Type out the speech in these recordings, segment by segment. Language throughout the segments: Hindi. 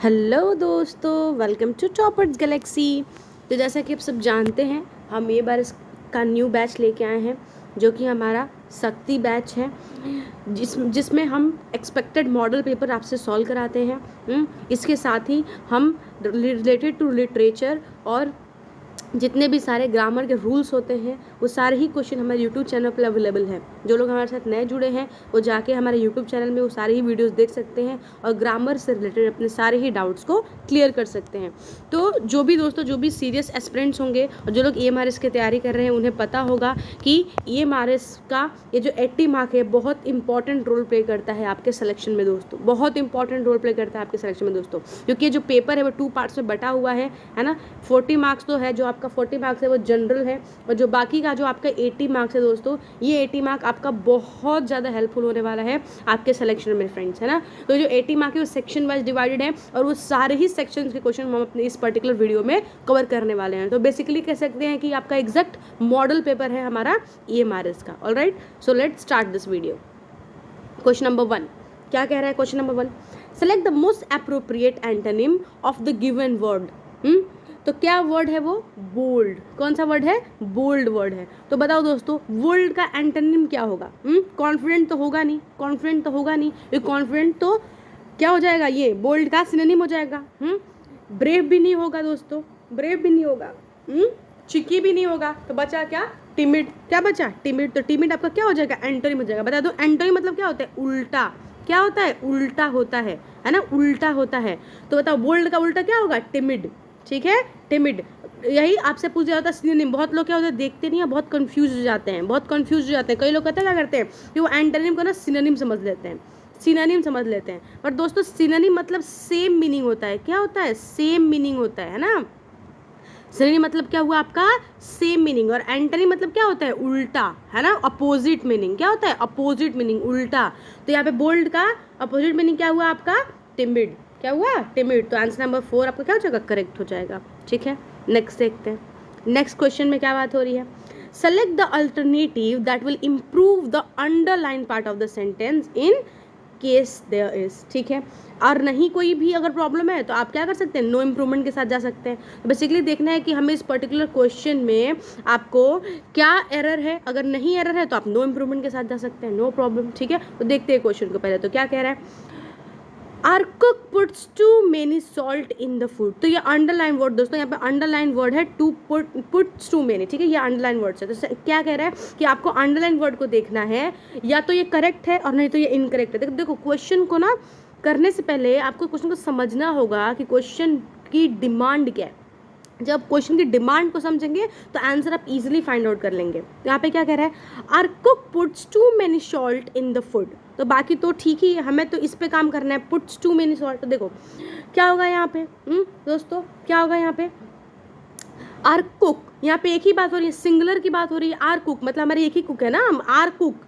हेलो दोस्तों, वेलकम टू टॉपर्स गैलेक्सी। तो जैसा कि आप सब जानते हैं, हम ये बार इसका न्यू बैच लेके आए हैं जो कि हमारा शक्ति बैच है, जिसमें हम एक्सपेक्टेड मॉडल पेपर आपसे सॉल्व कराते हैं। इसके साथ ही हम रिलेटेड टू लिटरेचर और जितने भी सारे ग्रामर के रूल्स होते हैं वो सारे ही क्वेश्चन हमारे यूट्यूब चैनल पर अवेलेबल है। जो लोग हमारे साथ नए जुड़े हैं वो जाके हमारे यूट्यूब चैनल में वो सारी ही वीडियोस देख सकते हैं और ग्रामर से रिलेटेड अपने सारे ही डाउट्स को क्लियर कर सकते हैं। तो जो भी दोस्तों, जो भी सीरियस एस्पिरेंट्स होंगे और जो लोग EMRS की तैयारी कर रहे हैं, उन्हें पता होगा कि EMRS का ये जो 80 मार्क है बहुत इंपॉर्टेंट रोल प्ले करता है आपके सिलेक्शन में दोस्तों, बहुत इंपॉर्टेंट रोल प्ले करता है आपके सिलेक्शन में दोस्तों। क्योंकि ये जो पेपर है वो 2 पार्ट्स में बटा हुआ है ना। 40 मार्क्स तो है, जो आपका 40 मार्क्स है वो जनरल है, और जो बाकी का जो आपका 80 मार्क्स है दोस्तों, ये 80 मार्क आपका बहुत ज़्यादा हेल्पफुल होने वाला है आपके सिलेक्शन में फ्रेंड्स, है ना। तो जो 80 मार्क है वो सेक्शन वाइज डिवाइडेड है और वो सारे ही सेक्शन के क्वेश्चन हम अपने इस पर्टिकुलर वीडियो में कवर करने वाले हैं। तो बेसिकली कह सकते हैं कि आपका एग्जैक्ट मॉडल पेपर है हमारा EMRS का। Alright, so let's start this video. Question number 1 क्या कह रहा है? Question number 1, select the most appropriate antonym of the given word. तो क्या वर्ड है वो? बोल्ड। कौन सा वर्ड है? बोल्ड वर्ड है। तो बताओ दोस्तों, बोल्ड का एंटोनिम क्या होगा? कॉन्फिडेंट तो होगा नहीं, कॉन्फिडेंट तो होगा नहीं, ये कॉन्फिडेंट तो क्या हो जाएगा? ये बोल्ड का सिनोनिम हो जाएगा। ब्रेव भी नहीं होगा दोस्तों, ब्रेव भी नहीं होगा, चिकी भी नहीं होगा, तो बचा क्या? टिमिड। क्या बचा? टिमिड। तो टिमिड आपका क्या हो जाएगा? एंटोनिम हो जाएगा। बता दो, एंटोनिम मतलब क्या होता है? उल्टा। क्या होता है? उल्टा होता है ना, उल्टा होता है। तो बताओ, बोल्ड का उल्टा क्या होगा? टिमिड। ठीक है, टिमिड। यही आपसे पूछ जाता है सिनोनिम। बहुत लोग क्या होता है, देखते नहीं है, बहुत कंफ्यूज हो जाते हैं, बहुत कंफ्यूज हो जाते हैं। कई लोग कहते हैं क्या करते हैं कि वो एंटोनिम को ना सिनोनिम समझ लेते हैं, सिनोनिम समझ लेते हैं। पर दोस्तों, सिनोनिम मतलब सेम मीनिंग होता है। क्या होता है? सेम मीनिंग होता है ना। सिनोनिम मतलब क्या हुआ आपका? Same meaning. और एंटोनिम मतलब क्या होता है? उल्टा, है ना, अपोजिट मीनिंग। क्या होता है? अपोजिट मीनिंग, उल्टा। तो यहाँ पे बोल्ड का अपोजिट मीनिंग क्या हुआ आपका? टिमिड। क्या हुआ? टिमिड। तो आंसर नंबर 4 आपका क्या हो जाएगा? करेक्ट हो जाएगा। ठीक है, नेक्स्ट देखते हैं। नेक्स्ट क्वेश्चन में क्या बात हो रही है? Select the alternative that will improve the underline part of the sentence in case there is. ठीक है, और नहीं कोई भी अगर प्रॉब्लम है तो आप क्या कर सकते हैं? नो इम्प्रूवमेंट के साथ जा सकते हैं। तो बेसिकली देखना है कि हमें इस पर्टिकुलर क्वेश्चन में आपको क्या एरर है। अगर नहीं एरर है तो आप नो इम्प्रूवमेंट के साथ जा सकते हैं, नो प्रॉब्लम। ठीक है, तो देखते हैं क्वेश्चन को पहले। तो क्या कह रहा है? Our cook puts too many salt in the food. तो ये अंडरलाइन वर्ड दोस्तों, यहाँ पे अंडरलाइन वर्ड है टू पुट्स टू मेनी। ठीक है, ये अंडरलाइन वर्ड है। तो क्या कह रहा है कि आपको अंडरलाइन वर्ड को देखना है, या तो ये करेक्ट है और नहीं तो ये इनकरेक्ट है। देखो क्वेश्चन को ना करने से पहले आपको क्वेश्चन को समझना होगा कि क्वेश्चन की डिमांड क्या है। जब क्वेश्चन की डिमांड को समझेंगे तो आंसर आप इजीली फाइंड आउट कर लेंगे। यहाँ पे क्या कह रहा है? Our cook puts too many salt in the food. तो बाकी तो ठीक ही है, हमें तो इस पे काम करना है, पुट्स टू मेनी सॉल्ट। तो देखो क्या होगा यहाँ पे दोस्तों, क्या होगा यहाँ पे? आर कुक, यहाँ पे एक ही बात हो रही है, सिंगुलर की बात हो रही है। आर कुक मतलब हमारे एक ही कुक है ना, हम our cook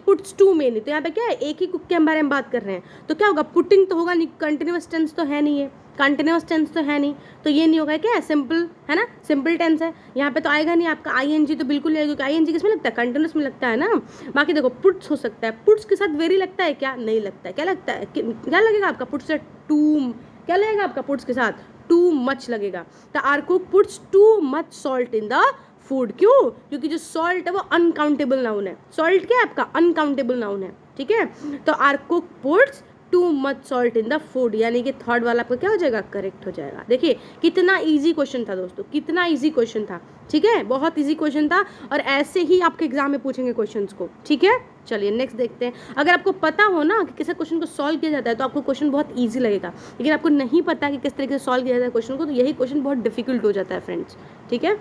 puts too many. तो यहाँ पे क्या है? एक ही कुक के बारे में बात कर रहे हैं। तो क्या होगा? पुटिंग तो होगा नहीं, कंटिन्यूअस टेंस तो है नहीं है, कंटिन्यूअस टेंस तो है नहीं, तो ये नहीं होगा। क्या है? सिंपल है ना, सिंपल टेंस है। यहाँ पे तो आएगा नहीं आपका ING, तो बिल्कुल नहीं आएगा, क्योंकि ING किसमें लगता है? कंटिन्यूअस में लगता है ना। बाकी देखो, पुट्स हो सकता है, पुट्स के साथ वेरी लगता है क्या? नहीं लगता है। क्या लगता है? क्या लगेगा आपका पुट्स से? टू। क्या लगेगा आपका पुट्स के साथ? टू मच लगेगा। तो our cook puts too much salt in the food. क्यों? क्योंकि जो सॉल्ट है वो अनकाउंटेबल नाउन है। सॉल्ट क्या है आपका? अनकाउंटेबल नाउन है। ठीक है, तो our cook puts too much salt in the food, यानी कि थर्ड वाला आपका क्या हो जाएगा? करेक्ट हो जाएगा। देखिए कितना इजी क्वेश्चन था दोस्तों, कितना इजी क्वेश्चन था। ठीक है, बहुत इजी क्वेश्चन था, और ऐसे ही आपके एग्जाम में पूछेंगे क्वेश्चंस को। ठीक है, चलिए नेक्स्ट देखते हैं। अगर आपको पता हो ना कि किसी क्वेश्चन को सॉल्व किया जाता है तो आपको क्वेश्चन बहुत ईजी लगेगा, लेकिन आपको नहीं पता कि किस तरीके से सॉल्व किया जाता है क्वेश्चन को, तो यही क्वेश्चन बहुत डिफिकल्ट हो जाता है फ्रेंड्स। ठीक है,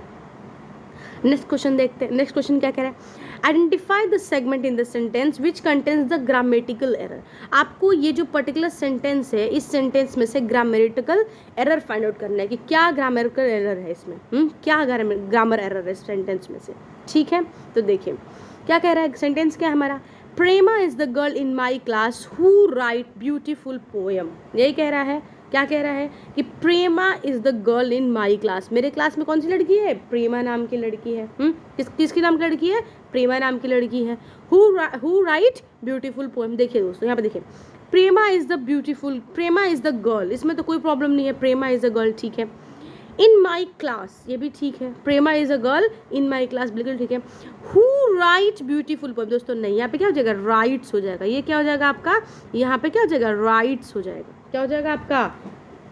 नेक्स्ट क्वेश्चन देखते हैं। नेक्स्ट क्वेश्चन क्या कह रहा है? Identify the segment in the sentence which contains the grammatical error. आपको ये जो पर्टिकुलर सेंटेंस है, इस सेंटेंस में से ग्रामेटिकल एरर फाइंड आउट करना है कि क्या ग्रामेटिकल एरर है इसमें। क्या ग्रामर एरर है इस सेंटेंस में से। ठीक है, तो देखिए क्या कह रहा है सेंटेंस। क्या है हमारा? Prema is the girl in my class who write beautiful poem. यही कह रहा है। क्या कह रहा है कि Prema is the girl in my class. मेरे क्लास में कौन सी लड़की है? प्रेमा नाम की लड़की है। किसकी नाम की लड़की है? प्रेमा नाम की लड़की है। Who write beautiful poem. देखिए दोस्तों, यहाँ पे देखिए, Prema is the beautiful, Prema is the girl, इसमें तो कोई प्रॉब्लम नहीं है, प्रेमा इज अ गर्ल, ठीक है। इन माई क्लास, ये भी ठीक है, Prema is a girl in my class, बिल्कुल ठीक है। हु राइट ब्यूटीफुल पोएम, दोस्तों नहीं, यहाँ पे क्या हो जाएगा, राइट्स हो जाएगा, ये क्या हो जाएगा आपका, यहाँ पे क्या हो जाएगा, राइट्स हो जाएगा, क्या हो जाएगा आपका,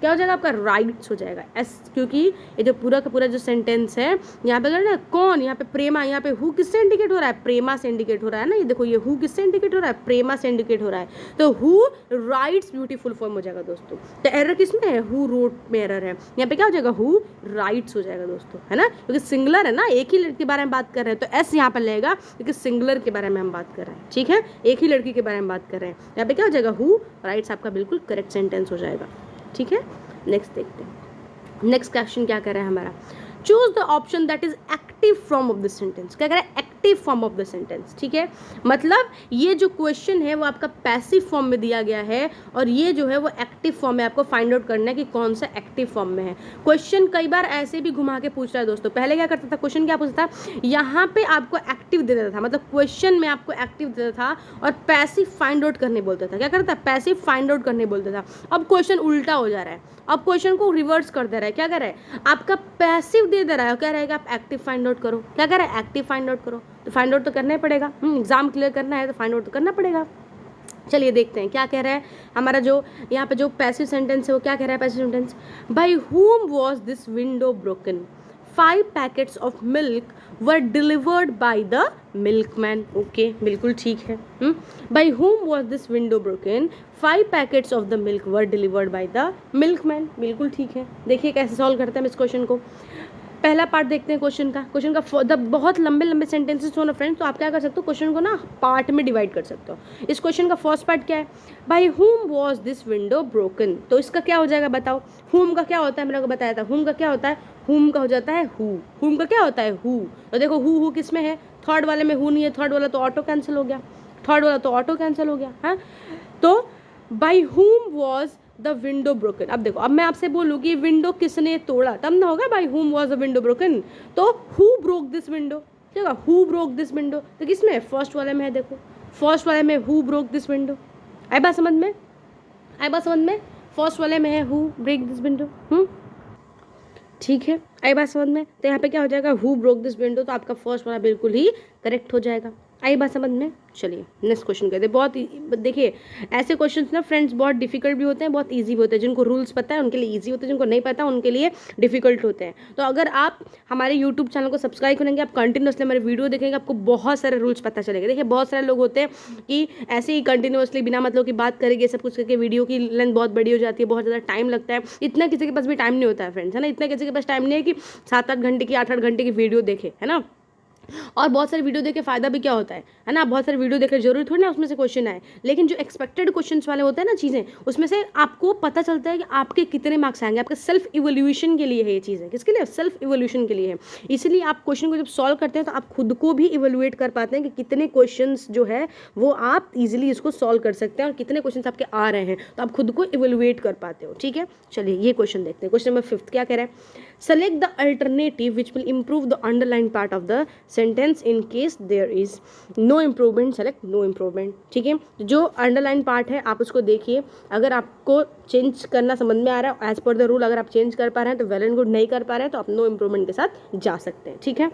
क्या हो जाएगा आपका, राइट्स हो जाएगा एस, क्योंकि ये जो पूरा का पूरा जो सेंटेंस है यहाँ पे ना कौन, यहाँ पे प्रेमा, यहाँ पे हु किससे इंडिकेट हो रहा है, प्रेमा से इंडिकेट हो रहा है ना, ये देखो ये हु किससे इंडिकेट हो रहा है, प्रेमा से इंडिकेट हो रहा है, तो हु राइट्स ब्यूटीफुल फॉर्म हो जाएगा दोस्तों। तो एरर किसमें है, हु रोट में एरर है, यहाँ पे क्या हो जाएगा, हु राइट्स हो जाएगा दोस्तों, है ना, क्योंकि सिंगुलर है ना, एक ही लड़की के बारे में बात कर रहे हैं, तो एस यहाँ पर लगेगा क्योंकि सिंगुलर के बारे में हम बात कर रहे हैं, ठीक है, एक ही लड़की के बारे में बात कर रहे हैं, यहाँ पे क्या हो जाएगा, हु राइट्स आपका बिल्कुल करेक्ट सेंटेंस हो जाएगा, ठीक है। नेक्स्ट देखते हैं, नेक्स्ट क्वेश्चन क्या कर रहा है हमारा, choose the option that is active form of the sentence, क्या कर रहा है, active form of the sentence, ठीक है, मतलब ये जो क्वेश्चन है वो आपका पैसिव फॉर्म में दिया गया है और ये जो है वो एक्टिव फॉर्म में, आपको फाइंड आउट करना है कि कौन सा एक्टिव फॉर्म में है। क्वेश्चन कई बार ऐसे भी घुमा के पूछ रहा है दोस्तों, पहले क्या करता था, क्वेश्चन क्या पूछता था, यहाँ पे आपको एक्टिव दे देता था, मतलब क्वेश्चन में आपको एक्टिव देता था और पैसिव फाइंड आउट करने बोलता था, क्या करता है, पैसिव फाइंड आउट करने बोलता था। अब क्वेश्चन उल्टा हो जा रहा है, अब क्वेश्चन को रिवर्स कर दे रहा है, क्या कर रहा है, आपका पैसिव दे दे रहा है, क्या रहेगा, आप एक्टिव फाइंड आउट करो, क्या कर रहा है, एक्टिव फाइंड आउट करो, तो फाइंड आउट तो करना ही पड़ेगा, एग्जाम क्लियर करना है तो फाइंड आउट तो करना पड़ेगा। चलिए देखते हैं क्या कह रहा है हमारा जो यहाँ पे जो पैसिव सेंटेंस है वो क्या कह रहा है, passive sentence, by whom was this window broken, 5 packets of milk were delivered by the milkman, okay बिल्कुल ठीक है। By whom was this window broken, 5 packets of the milk were delivered by the milkman, बिल्कुल ठीक है। देखिए कैसे सॉल्व करते हैं हम इस क्वेश्चन को। पहला पार्ट देखते हैं क्वेश्चन का बहुत लंबे लंबे सेंटेंसेस हो ना फ्रेंड्स, तो आप क्या कर सकते हो, क्वेश्चन को ना पार्ट में डिवाइड कर सकते हो। इस क्वेश्चन का फर्स्ट पार्ट क्या है, by whom was this window broken, तो इसका क्या हो जाएगा बताओ, हुम का क्या होता है, मैंने आपको बताया था, हुम का क्या होता है, हुम का हो जाता है हु, हुम का क्या होता है हु, तो देखो हु किस में है, थर्ड वाले में हु नहीं है, थर्ड वाला तो ऑटो कैंसिल हो गया, थर्ड वाला तो ऑटो कैंसिल हो गया, हाँ, तो by whom was the window broken. अब देखो, अब मैं आपसे बोलूँ कि विंडो किसने तोड़ा, तब ना होगा by whom was the window broken, तो हु ब्रोक दिस विंडो, क्या होगा, हु ब्रोक दिस विंडो, तो किसमें है, फर्स्ट वाले में है, देखो फर्स्ट वाले में हु ब्रोक दिस विंडो, आई बात समझ में, आई बात समझ में, फर्स्ट वाले में है हु ब्रेक दिस विंडो, ठीक है, आई बात समझ में, तो यहाँ पे क्या हो जाएगा, हु ब्रोक दिस विंडो, तो आपका फर्स्ट वाला बिल्कुल ही करेक्ट हो जाएगा, आई बात समझ में। चलिए नेक्स्ट क्वेश्चन करते हैं। बहुत देखिए ऐसे क्वेश्चंस ना फ्रेंड्स बहुत डिफिकल्ट भी होते हैं, बहुत इजी भी होते हैं, जिनको रूल्स पता है उनके लिए इजी होते हैं, जिनको नहीं पता उनके लिए डिफिकल्ट होते हैं। तो अगर आप हमारे यूट्यूब चैनल को सब्सक्राइब करेंगे, आप कंटिन्यूसली हमारे वीडियो देखेंगे, आपको बहुत सारे रूल्स पता चलेगा। देखिए बहुत सारे लोग होते हैं कि ऐसे ही कंटिन्यूसली बिना मतलब की बात करेंगे, सब कुछ करके वीडियो की लेंथ बहुत बड़ी हो जाती है, बहुत ज़्यादा टाइम लगता है, इतना किसी के पास भी टाइम नहीं होता है फ्रेंड्स, है ना, इतना किसी के पास टाइम नहीं है कि 7-8 घंटे की 8-8 घंटे की वीडियो देखे, है ना। और बहुत सारे वीडियो देख के फ़ायदा भी क्या होता है ना, बहुत सारे वीडियो देखकर जरूरी थोड़ी ना उसमें से क्वेश्चन आए, लेकिन जो एक्सपेक्टेड क्वेश्चंस वाले होते हैं ना चीज़ें, उसमें से आपको पता चलता है कि आपके कितने मार्क्स आएंगे। आपके सेल्फ इवोल्यूशन के लिए है ये चीज़ें, किसके लिए, सेल्फ इवोल्यूशन के लिए है। इसलिए आप क्वेश्चन को जब सॉल्व करते हैं तो आप खुद को भी इवोल्यूएट कर पाते हैं कि कितने क्वेश्चन जो है वो आप ईजिली इसको सॉल्व कर सकते हैं और कितने क्वेश्चन आपके आ रहे हैं, तो आप खुद को इवोल्यूएट कर पाते हो, ठीक है। चलिए ये क्वेश्चन देखते हैं। क्वेश्चन नंबर 5 क्या कह रहा है, select the alternative which will improve the underline part of the sentence in case there is no improvement, select no improvement, ठीक है। जो अंडरलाइन पार्ट है आप उसको देखिए, अगर आपको चेंज करना समझ में आ रहा है एज पर द रूल, अगर आप चेंज कर पा रहे हैं तो वेल एंड गुड, नहीं कर पा रहे हैं तो आप नो इम्प्रूवमेंट के साथ जा सकते हैं, ठीक है।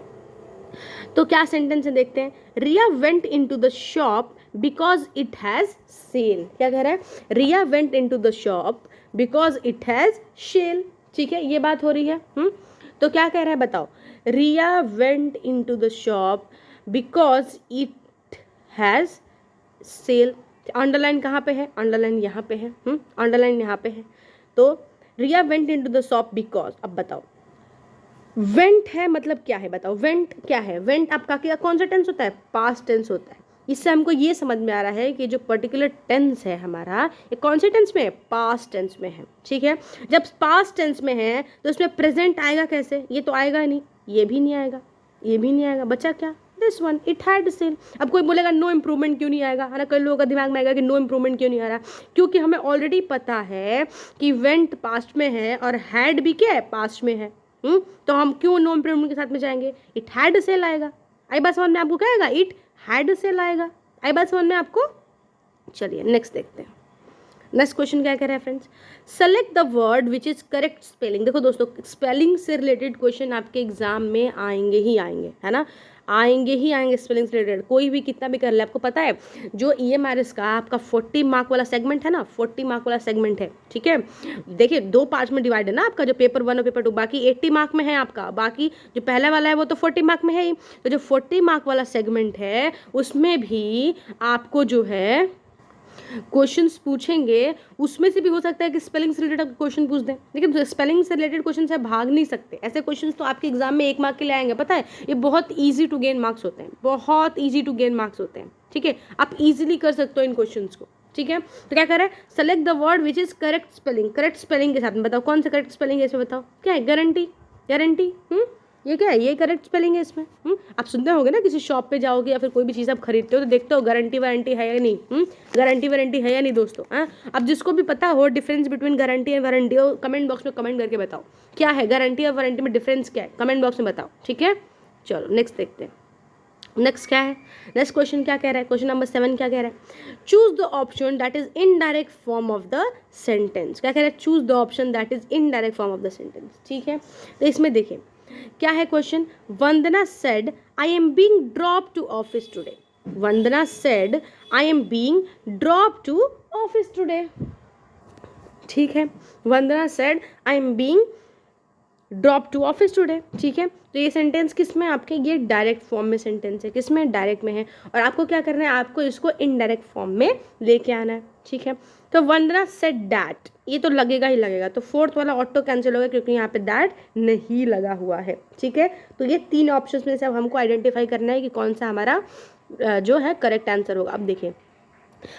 तो क्या सेंटेंस है देखते हैं, Riya went into the shop because it has sale, क्या कह रहा है, Riya went into the shop because it has sale, ठीक है, ये बात हो रही है। तो क्या कह रहा है बताओ, Riya went into the shop because it has sale, underline कहाँ पे है, अंडरलाइन यहाँ पे है, अंडरलाइन यहाँ पे है। तो Riya went into the shop because, अब बताओ वेंट है मतलब क्या है बताओ, वेंट क्या है, वेंट आपका क्या कौन सा टेंस होता है, पास्ट टेंस होता है। इससे हमको ये समझ में आ रहा है कि जो पर्टिकुलर टेंस है हमारा ये कौन से टेंस में है, पास्ट टेंस में है, ठीक है। जब पास्ट टेंस में है तो उसमें प्रेजेंट आएगा कैसे, ये तो आएगा नहीं, ये भी नहीं आएगा, ये भी नहीं आएगा, बचा क्या, this one, it had sale. अब कोई बोलेगा नो इम्प्रूवमेंट क्यों नहीं आएगा, है ना, कई लोगों का दिमाग में आएगा कि नो इम्प्रूवमेंट क्यों नहीं आ रहा, क्योंकि हमें ऑलरेडी पता है कि वेंट पास्ट में है और हैड भी क्या है, पास्ट में है। तो हम क्यों नो इम्प्रूवमेंट के साथ में जाएंगे, इट हैड सेल आएगा। आई बात समझ में आपको, क्या आएगा, इट हैड सेल आएगा, आई बात समझ में आपको। चलिए नेक्स्ट देखते हैं। नेक्स्ट क्वेश्चन क्या कह रहा है friends, select the word which is correct spelling. देखो दोस्तों, स्पेलिंग से रिलेटेड क्वेश्चन आपके एग्जाम में आएंगे ही आएंगे, है ना, आएंगे ही आएंगे स्पेलिंग से रिलेटेड, कोई भी कितना भी कर ले। आपको पता है जो EMRS का आपका 40 मार्क वाला सेगमेंट है ना, 40 मार्क वाला सेगमेंट है, ठीक है। देखिए 2 पार्ट्स में डिवाइड है ना आपका, जो पेपर 1 और पेपर 2, बाकी 80 मार्क में है आपका, बाकी जो पहला वाला है वो तो 40 मार्क में है ही। तो जो 40 मार्क वाला सेगमेंट है उसमें भी आपको जो है क्वेश्चंस पूछेंगे, उसमें से भी हो सकता है कि स्पेलिंग से रिलेटेड क्वेश्चन पूछ दें, लेकिन स्पेलिंग से रिलेटेड क्वेश्चन से भाग नहीं सकते। ऐसे क्वेश्चंस तो आपके एग्जाम में 1 मार्क के लिए आएंगे, पता है, ये बहुत ईजी टू गेन मार्क्स होते हैं, बहुत ईजी टू गेन मार्क्स होते हैं, ठीक है। आप इजीली कर सकते हो इन क्वेश्चंस को, ठीक है। तो क्या कर रहा है, select the word which is correct spelling, correct spelling के साथ में बताओ कौन सा करेक्ट स्पेलिंग है इसमें, बताओ क्या है, गारंटी, गारंटी, ये क्या है, ये करेक्ट स्पेलिंग है इसमें। आप सुनते होगे ना, किसी शॉप पे जाओगे या फिर कोई भी चीज़ आप खरीदते हो तो देखते हो गारंटी वारंटी है या नहीं, गारंटी वारंटी है या नहीं दोस्तों। अब जिसको भी पता हो difference between guarantee and warranty, comment box में कमेंट करके बताओ क्या है गारंटी और वारंटी में डिफरेंस क्या है, कमेंट बॉक्स में बताओ, ठीक है। चलो नेक्स्ट देखते हैं, नेक्स्ट क्या है, नेक्स्ट क्वेश्चन क्या कह रहा है, क्वेश्चन नंबर 7 क्या कह रहा है, choose the option that is indirect form of the sentence. क्या कह रहा है, choose the option that is indirect form of the sentence, ठीक है। तो इसमें देखिए क्या है question, Vandana said I am being drop to office today, Vandana said I am being drop to office today, ठीक है। Vandana said I am being drop to office today, ठीक है। तो ये सेंटेंस किस में आपके, ये डायरेक्ट फॉर्म में सेंटेंस है, किस में, डायरेक्ट में है, और आपको क्या करना है, आपको इसको इनडायरेक्ट फॉर्म में लेके आना है, ठीक है। तो वंदना सेड दैट, ये तो लगेगा ही लगेगा, तो 4th वाला ऑटो कैंसिल होगा क्योंकि यहाँ पे दैट नहीं लगा हुआ है, ठीक है। तो ये 3 ऑप्शन में से अब हमको आइडेंटिफाई करना है कि कौन सा हमारा जो है करेक्ट आंसर होगा। अब देखिए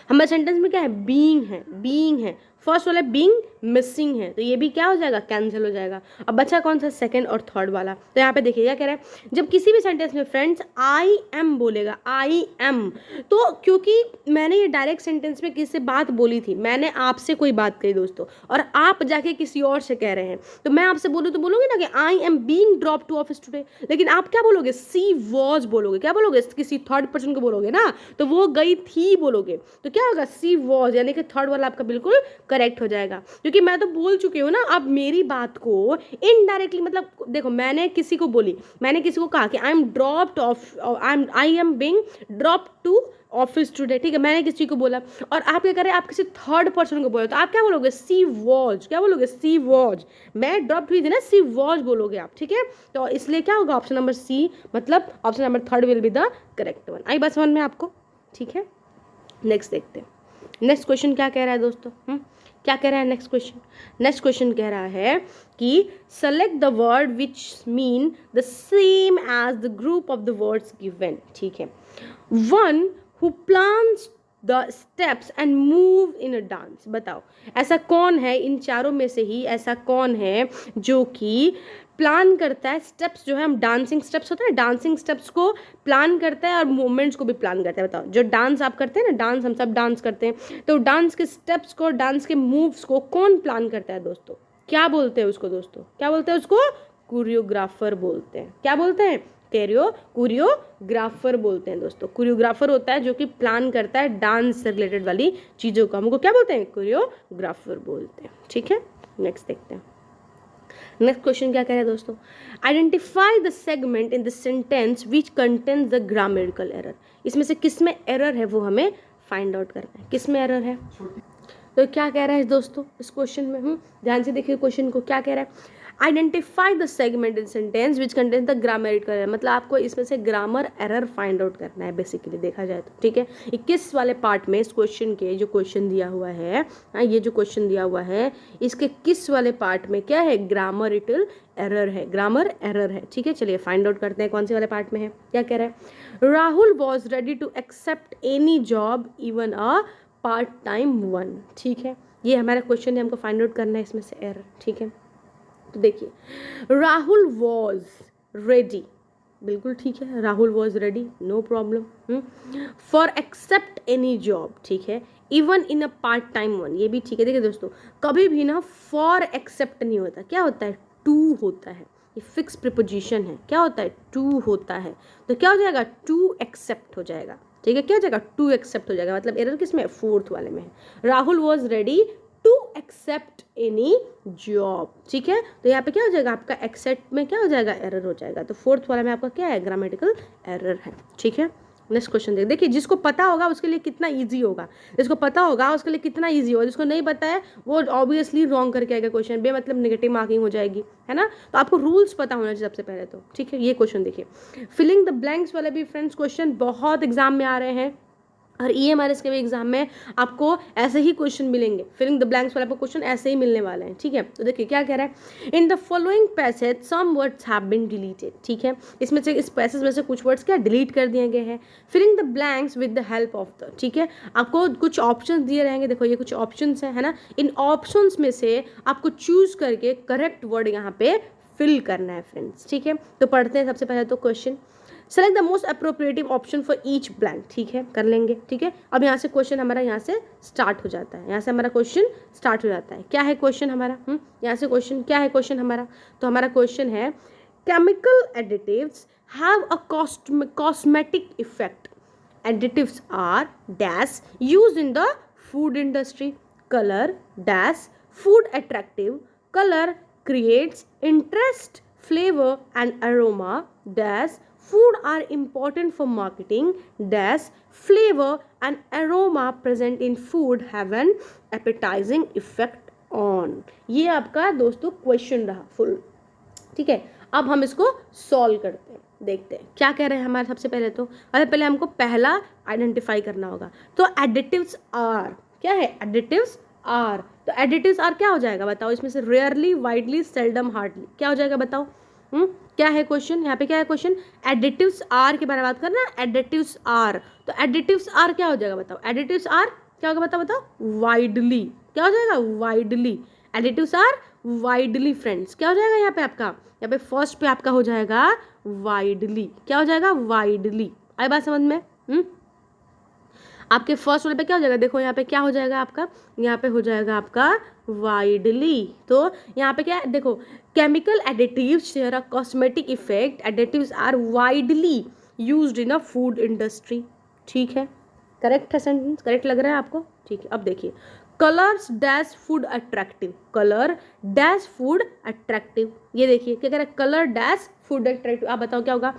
हमारे सेंटेंस में क्या है, बीइंग है, बीइंग है, फर्स्ट वाला बीइंग मिसिंग है, तो ये भी क्या हो जाएगा, कैंसिल हो जाएगा। अब बचा कौन सा, सेकंड और थर्ड वाला। तो यहाँ पे देखिए क्या कह रहा है, जब किसी भी सेंटेंस में फ्रेंड्स आई एम बोलेगा, आई एम, तो क्योंकि मैंने ये डायरेक्ट सेंटेंस में किसी से बात बोली थी, मैंने आपसे कोई बात कही दोस्तों, और आप जाके किसी और से कह रहे हैं, तो मैं आपसे बोलूँ तो बोलूँगी ना कि I am being drop to office today, लेकिन आप क्या बोलोगे, सी वॉज बोलोगे, क्या बोलोगे, किसी थर्ड पर्सन को बोलोगे ना, तो वो गई थी बोलोगे, तो क्या होगा, सी वॉज, यानी कि थर्ड वाला आपका बिल्कुल करेक्ट हो जाएगा, क्योंकि मैं तो बोल चुकी हूँ ना। अब मेरी बात को इनडायरेक्टली, मतलब देखो मैंने किसी को बोली, मैंने किसी को कहा कि I am dropped off, I am being drop to office today, ठीक है, मैंने किसी को बोला, और आप क्या करें, आप किसी थर्ड पर्सन को बोले, तो आप क्या बोलोगे, सी वॉज, क्या बोलोगे, सी वॉज, मैं ड्रॉप हुई थी ना, सी वॉज बोलोगे आप, ठीक है। तो इसलिए क्या होगा, ऑप्शन नंबर सी, मतलब option number 3 will be the correct one. आई बस 1 में आपको, ठीक है। नेक्स्ट देखते हैं, नेक्स्ट क्वेश्चन क्या कह रहा है दोस्तों, क्या कह रहा है नेक्स्ट क्वेश्चन, नेक्स्ट क्वेश्चन कह रहा है कि select the word which mean the same as the group of the words given, ठीक है। One who plans the steps and move in a dance, बताओ ऐसा कौन है, इन चारों में से ही ऐसा कौन है जो कि प्लान करता है, स्टेप्स जो है, हम डांसिंग स्टेप्स होता है, डांसिंग स्टेप्स को प्लान करता है और मूवमेंट्स को भी प्लान करता है। बताओ, जो डांस आप करते हैं ना, डांस हम सब डांस करते हैं, तो डांस के स्टेप्स को, डांस के मूव्स को कौन प्लान करता है दोस्तों, क्या बोलते हैं उसको दोस्तों, क्या बोलते हैं उसको, कोरियोग्राफर बोलते हैं। क्या बोलते हैं, कोरियोग्राफर बोलते हैं दोस्तों। कोरियोग्राफर होता है जो कि प्लान करता है डांस से रिलेटेड वाली चीज़ों को, हमको क्या बोलते हैं, कोरियोग्राफर बोलते हैं, ठीक है। नेक्स्ट देखते हैं, नेक्स्ट क्वेश्चन क्या कह रहे हैं दोस्तों, identify the segment in the sentence which contains the grammatical error. इसमें से किस में एरर है वो हमें फाइंड आउट करना है, किस में एरर है। तो क्या कह रहा है दोस्तों इस क्वेश्चन में, ध्यान से देखिए क्वेश्चन को, क्या कह रहा है, identify the segment in sentence which contains the grammatical error, मतलब आपको इसमें से ग्रामर एरर फाइंड आउट करना है बेसिकली, देखा जाए तो, ठीक है। 21 वाले पार्ट में इस क्वेश्चन के जो क्वेश्चन दिया हुआ है, ये जो क्वेश्चन दिया हुआ है इसके किस वाले पार्ट में क्या है, ग्रामरिकल एरर है, ग्रामर एरर है, ठीक है। चलिए फाइंड आउट करते हैं कौन से वाले पार्ट में है। क्या कह रहा है, Rahul was ready to accept any job even a part time one, ठीक है। ये हमारा क्वेश्चन है, हमको फाइंड आउट करना है इसमें से एरर, ठीक है। तो देखिए राहुल वॉज रेडी, बिल्कुल ठीक है, Rahul was ready, no problem, for accept any job, ठीक है, even in a part time one, ये भी ठीक है। देखिए दोस्तों, कभी भी ना फॉर एक्सेप्ट नहीं होता, क्या होता है, टू होता है, ये फिक्स प्रिपोजिशन है, क्या होता है, टू होता है, तो क्या हो जाएगा, टू एक्सेप्ट हो जाएगा, ठीक है, क्या हो जाएगा, टू एक्सेप्ट हो जाएगा, मतलब एरर किस में, फोर्थ वाले में है। Rahul was ready to accept any job, ठीक है, तो यहाँ पे क्या हो जाएगा आपका, एक्सेप्ट में क्या हो जाएगा, एरर हो जाएगा, तो फोर्थ वाला में आपका क्या है, ग्रामेटिकल एरर है, ठीक है। नेक्स्ट क्वेश्चन देखिए, जिसको पता होगा उसके लिए कितना इजी होगा, जिसको पता होगा उसके लिए कितना इजी होगा, जिसको नहीं पता है वो ऑब्वियसली रॉन्ग करके आएगा क्वेश्चन, बेमतलब नेगेटिव मार्किंग हो जाएगी, है ना। तो आपको रूल्स पता होना चाहिए सबसे पहले तो, ठीक है। ये क्वेश्चन देखिए, फिलिंग द ब्लैंक्स वाले भी फ्रेंड्स क्वेश्चन बहुत एग्जाम में आ रहे हैं, और EMRS के भी एग्जाम में आपको ऐसे ही क्वेश्चन मिलेंगे, फिलिंग द ब्लैंक्स वाला आपको क्वेश्चन ऐसे ही मिलने वाले हैं, ठीक है। तो देखिए क्या कह रहा है, in the following passage some words have been deleted, ठीक है, इसमें से इस पैसेज में से कुछ वर्ड्स क्या डिलीट कर दिए गए हैं, filling the blanks with the help of the, ठीक है, आपको कुछ ऑप्शन दिए रहेंगे, देखो ये कुछ ऑप्शन है ना, इन ऑप्शन में से आपको चूज करके करेक्ट वर्ड यहाँ पे फिल करना है फ्रेंड्स, ठीक है। तो पढ़ते हैं सबसे पहले तो question, select the most appropriative option for each blank, ठीक है, कर लेंगे, ठीक है। अब यहाँ से क्वेश्चन हमारा यहाँ से स्टार्ट हो जाता है, यहाँ से हमारा क्वेश्चन स्टार्ट हो जाता है, क्या है क्वेश्चन हमारा, यहाँ से क्वेश्चन क्या है, क्वेश्चन हमारा, तो हमारा क्वेश्चन है, chemical additives have a cosmetic effect, additives are dash used in the food industry, colour dash food attractive, colour creates interest, flavor and aroma dash food are important for marketing dash flavor and aroma present in food have an appetizing effect on। ये आपका दोस्तों क्वेश्चन रहा फुल, ठीक है। अब हम इसको सॉल्व करते हैं, देखते हैं क्या कह रहे हैं हमारे। सबसे पहले तो पहले हमको पहला आइडेंटिफाई करना होगा, तो एडिटिव्स आर क्या है, एडिटिव्स आर, तो एडिटिव्स आर क्या हो जाएगा बताओ, इसमें से रेयरली, वाइडली, सेल्डम, हार्डली, क्या हो जाएगा बताओ, क्या है क्वेश्चन, यहाँ पे क्या है क्वेश्चन, एडिटिव्स आर के बारे में बात करना, एडिटिव्स आर, तो एडिटिव्स आर क्या हो जाएगा बताओ, एडिटिव्स आर क्या होगा बताओ, बताओ वाइडली, क्या हो जाएगा widely, additives are widely friends, क्या हो जाएगा यहाँ पे आपका, यहाँ पे फर्स्ट पे आपका हो जाएगा वाइडली, क्या हो जाएगा वाइडली, आई बात समझ में, आपके फर्स्ट वाले पे क्या हो जाएगा, देखो यहाँ पे क्या हो जाएगा आपका, यहाँ पे हो जाएगा आपका वाइडली, तो यहाँ पे क्या है देखो, chemical additives share a cosmetic effect, additives are widely used in a food industry, ठीक है, करेक्ट है सेंटेंस, करेक्ट लग रहा है आपको, ठीक है। अब देखिए, colours dash food attractive, colour dash food attractive, ये देखिए क्या कह रहा है, कलर डैश फूड अट्रैक्टिव, आप बताओ क्या होगा,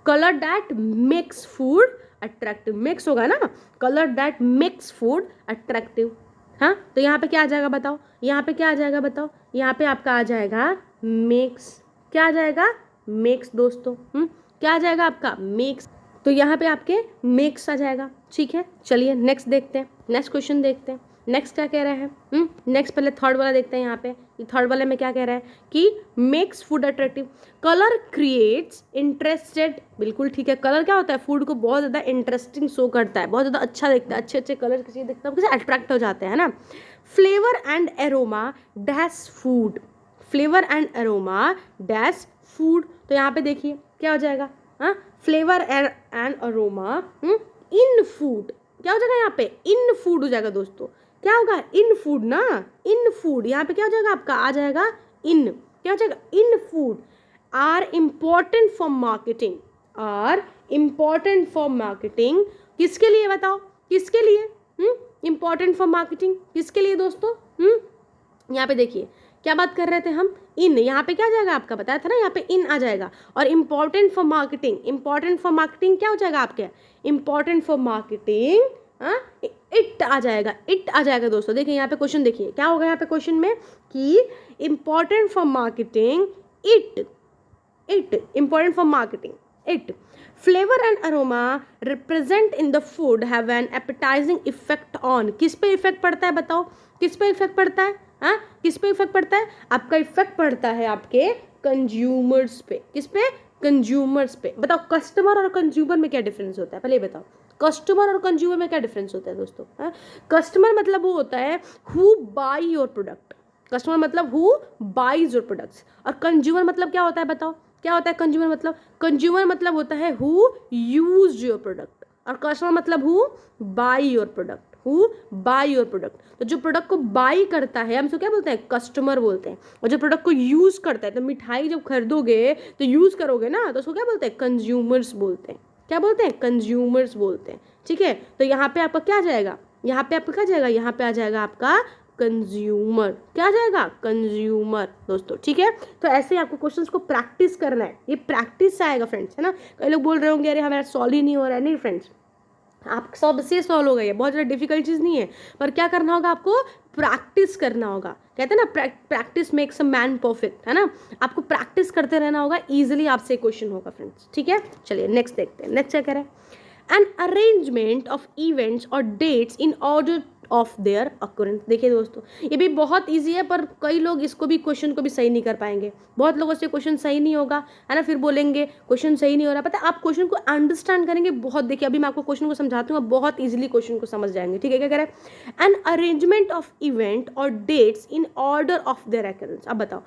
colour that makes food attractive, mix होगा ना, colour that mix food attractive, हाँ, तो यहाँ पे क्या आ जाएगा बताओ, यहाँ पे क्या आ जाएगा बताओ, यहाँ पे आपका आ जाएगा मिक्स, क्या आ जाएगा मिक्स दोस्तों, क्या आ जाएगा आपका मिक्स, तो यहाँ पे आपके मिक्स आ जाएगा, ठीक है। चलिए नेक्स्ट देखते हैं, नेक्स्ट क्वेश्चन देखते हैं, नेक्स्ट क्या कह रहे हैं, नेक्स्ट पहले थर्ड वाला देखते हैं, यहाँ पे थर्ड वाले में क्या कह रहा है कि makes food attractive, colour creates interested, बिल्कुल ठीक है, कलर क्या होता है, फूड को बहुत ज़्यादा इंटरेस्टिंग शो करता है, बहुत ज़्यादा अच्छा दिखता है, अच्छे अच्छे कलर किसी दिखता है, किसी अट्रैक्ट हो जाते हैं ना। Flavour and aroma dash food, flavour and aroma dash food, तो यहाँ पे देखिए क्या हो जाएगा, हाँ, flavour and aroma in food, क्या हो जाएगा यहाँ पे इन फूड हो जाएगा दोस्तों, क्या होगा इन फूड ना, इन फूड, यहाँ पे क्या हो जाएगा आपका आ जाएगा इन, क्या हो जाएगा in food, are important for marketing, are important for marketing, किसके लिए बताओ, किसके लिए, इम्पॉर्टेंट फॉर मार्केटिंग किसके लिए दोस्तों, यहाँ पे देखिए क्या बात कर रहे थे हम, इन, यहाँ पे क्या आ जाएगा आपका बताया था ना, यहाँ पे इन आ जाएगा, और important for marketing, important for marketing क्या हो जाएगा आपके, इम्पॉर्टेंट फॉर मार्केटिंग, इट आ जाएगा, इट आ जाएगा दोस्तों। देखिए यहाँ पे क्वेश्चन देखिए क्या होगा यहाँ पे क्वेश्चन में कि important for marketing it, it important for marketing it, flavour and aroma represent in the food have an appetising effect on, किस पे इफेक्ट पड़ता है बताओ, किस पे इफेक्ट पड़ता है, हाँ किस पे इफेक्ट पड़ता है, आपका इफेक्ट पड़ता है आपके कंज्यूमर्स पे, किस पे, कंज्यूमर्स पे। बताओ कस्टमर और कंज्यूमर में क्या डिफरेंस होता है, पहले बताओ कस्टमर और कंज्यूमर में क्या डिफरेंस होता है दोस्तों, हाँ? कस्टमर मतलब वो होता है who by your product, customer मतलब हु बाइज योर प्रोडक्ट्स, और कंज्यूमर मतलब क्या होता है बताओ, क्या होता है कंज्यूमर मतलब, कंज्यूमर मतलब होता है हु यूज योर प्रोडक्ट, और कस्टमर मतलब who by your product, who by your product. तो जो प्रोडक्ट को बाई करता है हम उसको क्या बोलते हैं, कस्टमर बोलते हैं, और जो प्रोडक्ट को यूज़ करता है, तो मिठाई जब खरीदोगे तो यूज़ करोगे ना, तो उसको क्या बोलते हैं, कंज्यूमर्स बोलते हैं, क्या बोलते हैं, कंज्यूमर्स बोलते हैं, ठीक है। तो यहाँ पे आपका क्या आ जाएगा, यहाँ पे आपका क्या जाएगा, यहाँ पे आ जाएगा आपका कंज्यूमर, क्या आ जाएगा, कंज्यूमर दोस्तों, ठीक है। तो ऐसे ही आपको क्वेश्चंस को प्रैक्टिस करना है, ये प्रैक्टिस से आएगा फ्रेंड्स, है ना। कई लोग बोल रहे होंगे अरे हमारा सॉल्व ही नहीं हो रहा है, नहीं फ्रेंड्स, आप सबसे सॉल्व हो गई है, बहुत ज़्यादा डिफिकल्ट चीज़ नहीं है, पर क्या करना होगा, आपको प्रैक्टिस करना होगा। कहते हैं ना practice makes a man perfect, है ना। आपको प्रैक्टिस करते रहना होगा, इजीली आपसे क्वेश्चन होगा फ्रेंड्स, ठीक है। चलिए नेक्स्ट देखते हैं, नेक्स्ट क्या कह रहा है, एन अरेंजमेंट ऑफ इवेंट्स और dates in order of their occurrence. देखिए दोस्तों, ये भी बहुत ईजी है, पर कई लोग इसको भी, क्वेश्चन को भी सही नहीं कर पाएंगे। बहुत लोगों से क्वेश्चन सही नहीं होगा, है ना, फिर बोलेंगे क्वेश्चन सही नहीं हो रहा। पता है, आप क्वेश्चन को अंडरस्टैंड करेंगे बहुत, देखिए अभी मैं आपको क्वेश्चन को समझाती हूँ, आप बहुत ईजिली क्वेश्चन को समझ जाएंगे, ठीक है। क्या कह रहा है, एन अरेंजमेंट ऑफ इवेंट और dates in order of their occurrence. अब बताओ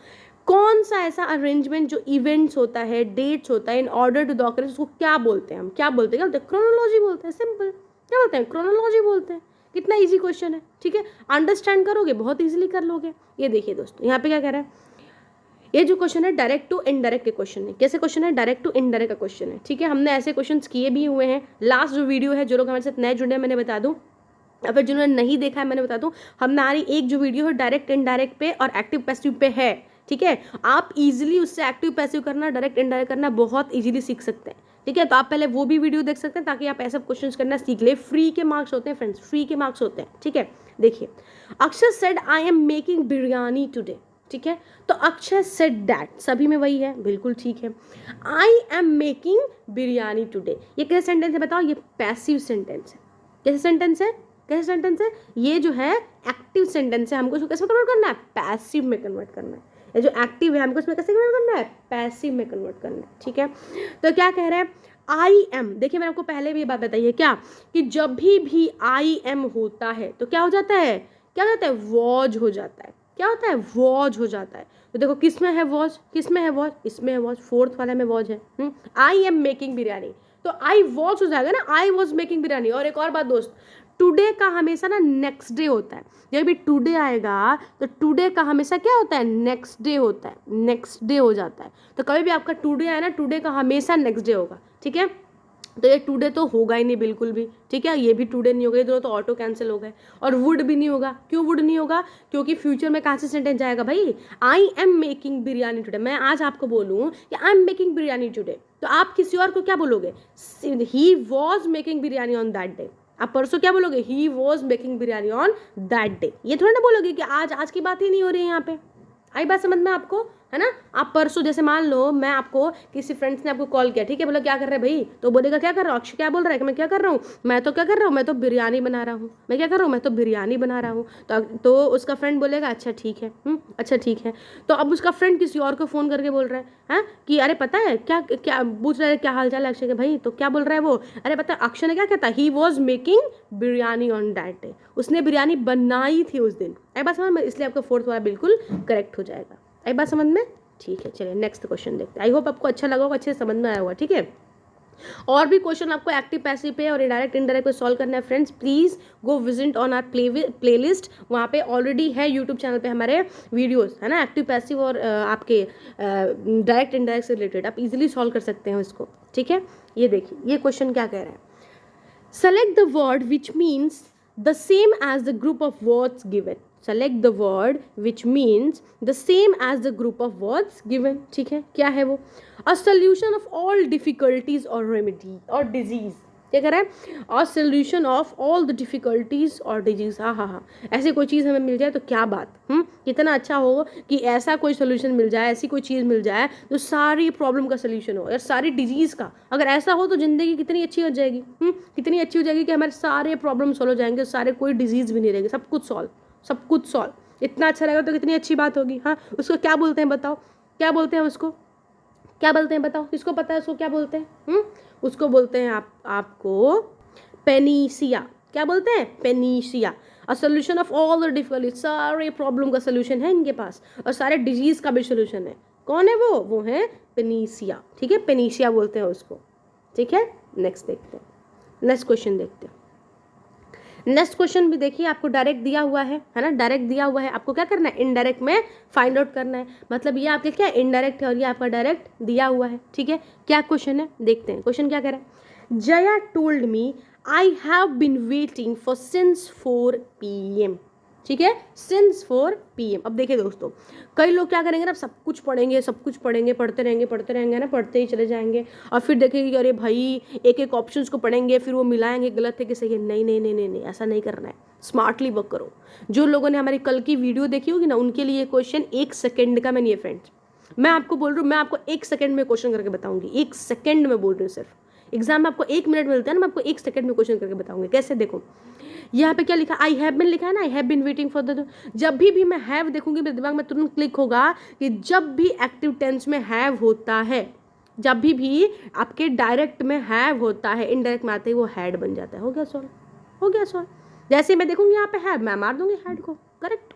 कौन सा ऐसा अरेंजमेंट जो इवेंट्स होता है, डेट्स होता है, in order to the occurrence, उसको क्या बोलते हैं, हम क्या बोलते हैं, क्रोनोलॉजी बोलते हैं, सिंपल, क्या बोलते हैं, क्रोनोलॉजी बोलते हैं। कितना इजी क्वेश्चन है, ठीक है, अंडरस्टैंड करोगे बहुत इजीली कर लोगे। ये देखिए दोस्तों, यहाँ पे क्या कह रहा है, ये जो क्वेश्चन है डायरेक्ट टू इनडायरेक्ट के क्वेश्चन है। कैसे क्वेश्चन है, डायरेक्ट टू इनडायरेक्ट का क्वेश्चन है, ठीक है। हमने ऐसे क्वेश्चन किए भी हुए हैं, लास्ट जो वीडियो है, जो लोग हमारे साथ नए जुड़े हैं, मैंने बता दूं, या फिर जिन्होंने नहीं देखा है मैंने बता दूं, हमारी एक जो वीडियो है डायरेक्ट इनडायरेक्ट पे और एक्टिव पैसिव पे है, ठीक है। आप इजीली उससे एक्टिव पैसिव करना, डायरेक्ट इनडायरेक्ट करना बहुत इजीली सीख सकते हैं, ठीक है। तो आप पहले वो भी वीडियो देख सकते हैं ताकि आप ऐसा क्वेश्चन करना सीख ले। फ्री के मार्क्स होते हैं फ्रेंड्स, फ्री के मार्क्स होते हैं, ठीक है। देखिए, Akshay said I am making biryani today, ठीक है। तो अक्षय सेड दैट, सभी में वही है, बिल्कुल ठीक है। I am making biryani today, ये कैसे सेंटेंस है बताओ, ये पैसिव सेंटेंस है। कैसे सेंटेंस है, कैसे सेंटेंस है, ये जो है एक्टिव सेंटेंस है, हमको इसको कैसे कन्वर्ट करना है, पैसिव में कन्वर्ट करना है। ये जो एक्टिव है हमको इसमें कैसे कन्वर्ट करना है, पैसिव में कन्वर्ट करना है, ठीक है। तो क्या कह रहे हैं, आई एम, देखिए मैंने आपको पहले भी ये बात बताई है क्या, कि जब भी आई एम होता है तो क्या हो जाता है, क्या हो जाता है, वॉज हो जाता है। क्या होता है, वॉज हो जाता है। तो देखो किस में है वॉज, किस में है वॉज, इसमें है वॉज, फोर्थ वाले में वॉज है। आई एम मेकिंग बिरयानी, तो आई वॉज हो जाएगा ना, आई वॉज मेकिंग बिरयानी। और एक और बात दोस्त, टुडे का हमेशा ना नेक्स्ट डे होता है, जब भी टुडे आएगा तो टुडे का हमेशा क्या होता है, नेक्स्ट डे होता है, नेक्स्ट डे हो जाता है। तो कभी भी आपका टुडे आए ना, टुडे का हमेशा नेक्स्ट डे होगा, ठीक है। तो ये टुडे तो होगा ही नहीं बिल्कुल भी, ठीक है, ये भी टुडे नहीं होगा, ये दोनों तो ऑटो कैंसिल हो गए। और वुड भी नहीं होगा, क्यों वुड नहीं होगा, क्योंकि फ्यूचर में कहाँ से सेंटेंस जाएगा भाई, I am making biryani today. मैं आज आपको बोलूँ कि I am making biryani today, तो आप किसी और को क्या बोलोगे, he was making biryani on that day. आप परसों क्या बोलोगे, he was making biryani on that day. ये थोड़ा ना बोलोगे कि आज की बात ही नहीं हो रही है यहाँ पे। आई बात समझ में आपको, है ना। आप परसों जैसे मान लो मैं आपको, किसी फ्रेंड्स ने आपको कॉल किया, ठीक है, बोला क्या कर रहे भाई, तो बोलेगा क्या कर रहा हूँ, अक्षय क्या बोल रहा है कि मैं क्या कर रहा हूँ, मैं तो क्या कर रहा हूँ, मैं तो बिरयानी बना रहा हूँ, मैं क्या कर रहा हूँ, मैं तो बिरयानी बना रहा हूँ। तो उसका फ्रेंड बोलेगा अच्छा ठीक है, अच्छा ठीक है। तो अब उसका फ्रेंड किसी और को फ़ोन करके बोल रहा है कि अरे पता है क्या, क्या पूछ रहा है, क्या हाल चाल है अक्षय के भाई, तो क्या बोल रहा है वो, अरे पता है अक्षय ने क्या कहता, he was making biryani on that day, उसने बिरयानी बनाई थी उस दिन। आई बात समझ में, इसलिए आपका फोर्थ वाला बिल्कुल करेक्ट हो जाएगा। आई बात समझ में, ठीक है। चलिए नेक्स्ट क्वेश्चन देखते हैं, आई होप आपको अच्छा लगा होगा, अच्छे से समझ में आया होगा, ठीक है। और भी क्वेश्चन आपको एक्टिव पैसिव पे और इनडायरेक्ट इनडायरेक्ट पे सॉल्व करना है friends, please go visit on our playlist, वहाँ पे ऑलरेडी है यूट्यूब चैनल पे हमारे वीडियोस, है ना, एक्टिव पैसिव और आपके डायरेक्ट इनडायरेक्ट से रिलेटेड, आप इजीली सॉल्व कर सकते हैं इसको, ठीक है। ये देखिए ये क्वेश्चन क्या कह रहा है, select the word which means the same as the group of words given. Select the word which means the same as the group of words given. ठीक है, क्या है वो, a solution of all difficulties or remedy or disease. क्या कह रहा है, a solution of all the difficulties or disease. हाँ, ऐसी कोई चीज़ हमें मिल जाए तो क्या बात, कितना अच्छा हो कि ऐसा कोई सोल्यूशन मिल जाए, ऐसी कोई चीज़ मिल जाए तो सारी प्रॉब्लम का सोल्यूशन हो, या सारी डिजीज़ का। अगर ऐसा हो तो ज़िंदगी कितनी अच्छी हो जाएगी, कितनी अच्छी हो जाएगी कि हमारे सारे प्रॉब्लम सॉल्व हो जाएंगे, सारे कोई डिजीज़ भी नहीं रहेगी, सब कुछ सॉल्व, सब कुछ सॉल्व। इतना अच्छा रहेगा तो कितनी अच्छी बात होगी। हाँ, उसको क्या बोलते हैं बताओ, क्या बोलते हैं उसको, क्या बोलते हैं बताओ, किसको पता है उसको क्या बोलते हैं, उसको बोलते हैं आपको पेनीसिया। क्या बोलते हैं, panacea. A solution of all the difficulty, सारे प्रॉब्लम का सोल्यूशन है इनके पास, और सारे डिजीज का भी सोल्यूशन है। कौन है वो है पेनीसिया, ठीक है, पेनीसिया बोलते हैं उसको, ठीक है। नेक्स्ट देखते हैं, नेक्स्ट क्वेश्चन देखते हैं। नेक्स्ट क्वेश्चन भी देखिए, आपको डायरेक्ट दिया हुआ है ना, डायरेक्ट दिया हुआ है, आपको क्या करना है, इनडायरेक्ट में फाइंड आउट करना है। मतलब ये आपके क्या इनडायरेक्ट है और ये आपका डायरेक्ट दिया हुआ है, ठीक है। क्या क्वेश्चन है देखते हैं, क्वेश्चन क्या कह रहा है, Jaya told me I have been waiting for since 4 PM। ठीक है, सिंस 4 PM। अब देखिए दोस्तों, कई लोग क्या करेंगे ना, सब कुछ पढ़ेंगे, पढ़ते रहेंगे ना, पढ़ते ही चले जाएंगे और फिर देखेंगे कि अरे भाई एक एक ऑप्शंस को पढ़ेंगे, फिर वो मिलाएंगे गलत है कि सही है। नहीं नहीं नहीं नहीं नहीं, ऐसा नहीं करना है। स्मार्टली वर्क करो। जो लोगों ने हमारी कल की वीडियो देखी होगी ना, उनके लिए क्वेश्चन 1 सेकेंड का। मैंने ये फ्रेंड्स, मैं आपको बोल रही हूँ, मैं आपको 1 सेकेंड में क्वेश्चन करके बताऊंगी। 1 सेकेंड में बोल रही हूँ। सिर्फ एग्जाम में आपको 1 मिनट मिलता है ना, मैं आपको 1 सेकेंड में क्वेश्चन करके बताऊंगी। कैसे, देखो यहाँ पे क्या लिखा, आई हैव बिन लिखा है ना, I have been waiting for the. जब भी मैं हैव देखूंगी मेरे दिमाग में तुरंत क्लिक होगा कि जब भी एक्टिव टेंस में हैव होता है, जब भी आपके डायरेक्ट में हैव होता है, इनडायरेक्ट में आते ही वो हैड बन जाता है। हो गया सॉल्व, हो गया सॉल्व। जैसे मैं देखूंगी यहाँ पे हैव, मैं मार दूंगी हैड को। करेक्ट,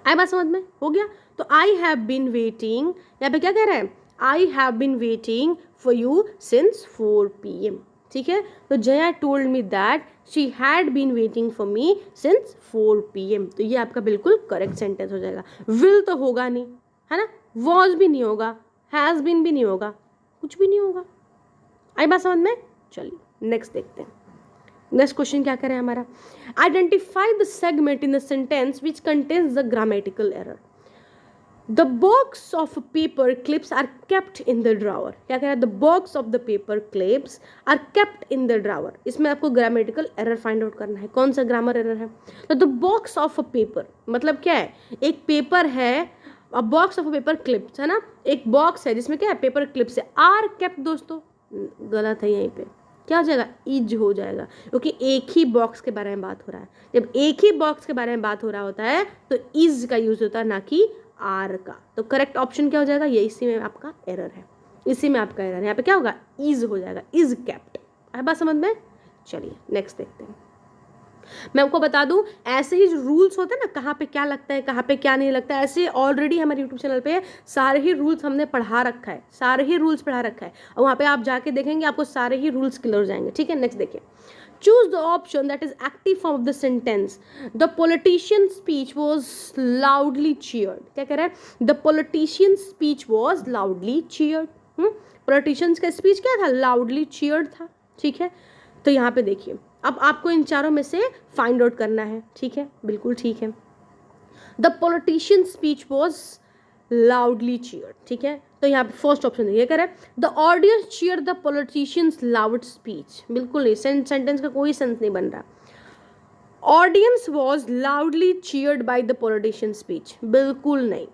आई बात समझ में? हो गया। तो आई हैव बीन वेटिंग, यहाँ पे क्या कह रहा है, I have been waiting for you since 4 PM। ठीक है, तो Jaya told me that she had been waiting for me since 4 PM। तो ये आपका बिल्कुल करेक्ट सेंटेंस हो जाएगा। विल तो होगा नहीं, है ना, वॉज भी नहीं होगा, हैज बीन भी नहीं होगा, कुछ भी नहीं होगा। आई बात समझ में? चलिए नेक्स्ट देखते हैं। नेक्स्ट क्वेश्चन क्या करें हमारा, identify the segment in the sentence which contains the grammatical error. The box of paper clips are kept in the drawer. क्या कह रहा है, the box of the paper clips are kept in the drawer. इसमें आपको ग्रामेटिकल एरर फाइंड आउट करना है। कौन सा ग्रामर एरर है? तो the box of a paper मतलब क्या है, एक पेपर है, अ box of a paper clips है ना, एक बॉक्स है जिसमें क्या है, पेपर क्लिप्स है। आर केप्ट दोस्तों गलत है, यहीं पे क्या हो जाएगा, इज हो जाएगा, क्योंकि एक ही बॉक्स के बारे में बात हो रहा है। जब एक ही बॉक्स के बारे में बात हो रहा होता है तो इज का यूज होता है, ना कि आर का। तो करेक्ट ऑप्शन क्या हो जाएगा, ये इसी में आपका एरर है, इसी में आपका एरर है। यहाँ पे क्या होगा, इज हो जाएगा, इज केप्ट। है बात समझ में? चलिए नेक्स्ट देखते हैं। मैं आपको बता दूं, ऐसे ही जो रूल्स होते हैं ना, कहाँ पे क्या लगता है, कहाँ पे क्या नहीं लगता है, ऐसे ऑलरेडी हमारे यूट्यूब चैनल पे सारे ही रूल्स हमने पढ़ा रखा है, सारे ही रूल्स पढ़ा रखा है, और वहाँ पे आप जाके देखेंगे आपको सारे ही रूल्स क्लियर हो जाएंगे। ठीक है, नेक्स्ट देखिए। Choose the option that is active form of the sentence. The politician's speech was loudly cheered. क्या कह रहा है, the politician's speech was loudly cheered. Politicians का स्पीच क्या था, loudly cheered था। ठीक है, तो यहाँ पे देखिए, अब आपको इन चारों में से फाइंड आउट करना है। ठीक है, बिल्कुल ठीक है। The politician speech was loudly cheered. ठीक है, तो यहाँ पे फर्स्ट ऑप्शन देखिए, कह रहा है the audience cheer the politicians loud speech. बिल्कुल नहीं, सेंटेंस का कोई सेंस नहीं बन रहा। Audience was loudly cheered by the politician speech, बिल्कुल नहीं।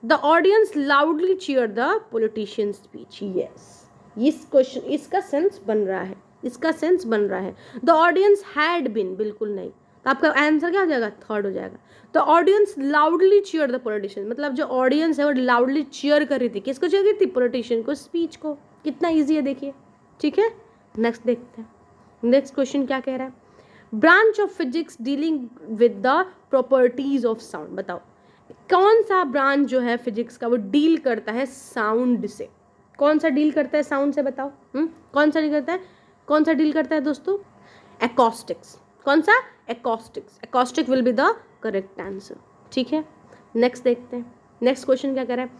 The audience loudly cheer the politician speech, yes. इस क्वेश्चन, इसका सेंस बन रहा है, इसका सेंस बन रहा है। द ऑडियंस हैड बिन, बिल्कुल नहीं। तो आपका आंसर क्या हो जाएगा, थर्ड हो जाएगा। The audience loudly cheer the politician, मतलब जो ऑडियंस है वो लाउडली चीयर कर रही थी, किसको चीयर कर रही थी, पॉलिटिशियन को, स्पीच को। कितना ईजी है देखिए। ठीक है, नेक्स्ट देखते हैं। नेक्स्ट क्वेश्चन क्या कह रहा है, branch of physics dealing with the properties of sound. बताओ कौन सा ब्रांच जो है फिजिक्स का वो डील करता है साउंड से। कौन सा डील करता है साउंड से, बताओ। कौन सा डील करता है, कौन सा डील करता है दोस्तों, एकॉस्टिक्स। कौन सा, acoustics. Acoustic will be the correct answer. ठीक है, नेक्स्ट देखते हैं। नेक्स्ट क्वेश्चन क्या कर रहा है,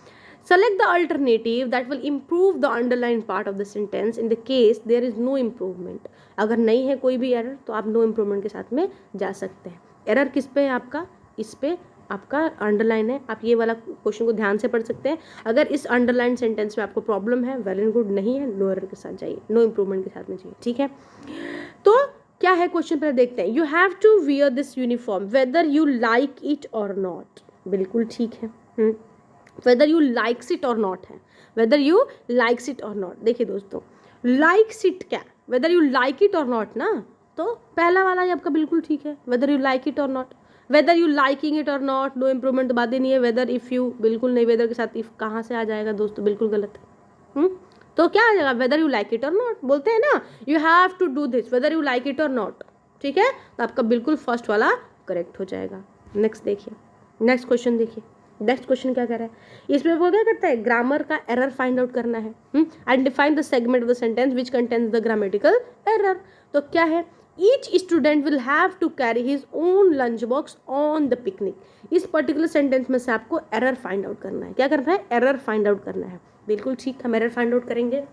select the alternative that will improve the underline part of the sentence in the case there is no improvement. अगर नहीं है कोई भी एरर तो आप नो इम्प्रूवमेंट के साथ में जा सकते हैं। एरर किस पे है आपका, इस पे आपका अंडरलाइन है। आप ये वाला क्वेश्चन को ध्यान से पढ़ सकते हैं। अगर इस अंडरलाइन सेंटेंस में आपको प्रॉब्लम है, वेल एंड गुड, नहीं है, नो एरर के साथ जाइए, नो इम्प्रूवमेंट के साथ में जाइए। ठीक है, तो क्या है क्वेश्चन, पहले देखते हैं। You have to wear this uniform whether you like it और नॉट। बिल्कुल ठीक है, वेदर यू लाइक्स इट और नॉट है, वेदर यू लाइक्स इट और नॉट। देखिए दोस्तों, लाइक्स इट क्या, वेदर यू लाइक इट और नॉट ना, तो पहला वाला ही आपका बिल्कुल ठीक है, वेदर यू लाइक इट और not. Whether you liking it और नॉट, नो इम्प्रूवमेंट तो बात ही नहीं है। वेदर इफ़ यू, बिल्कुल नहीं, वेदर के साथ इफ कहाँ से आ जाएगा दोस्तों, बिल्कुल गलत है। तो क्या आ जाएगा, वेदर यू लाइक इट और नॉट। बोलते हैं ना, you have to do this whether you like it और नॉट। ठीक है, तो आपका बिल्कुल फर्स्ट वाला करेक्ट हो जाएगा। नेक्स्ट देखिए, नेक्स्ट क्वेश्चन देखिए। नेक्स्ट क्वेश्चन क्या कर रहा है, इसमें वो क्या करता है, ग्रामर का एरर फाइंड आउट करना है। Identify the segment of the sentence which contains the grammatical error. तो क्या है, each student will have to carry his own lunch box on the picnic. इस पर्टिकुलर सेंटेंस में से आपको एरर फाइंड आउट करना है। क्या करना है, एरर फाइंड आउट करना है। बिल्कुल ठीक, हम एरर फाइंड आउट करेंगे।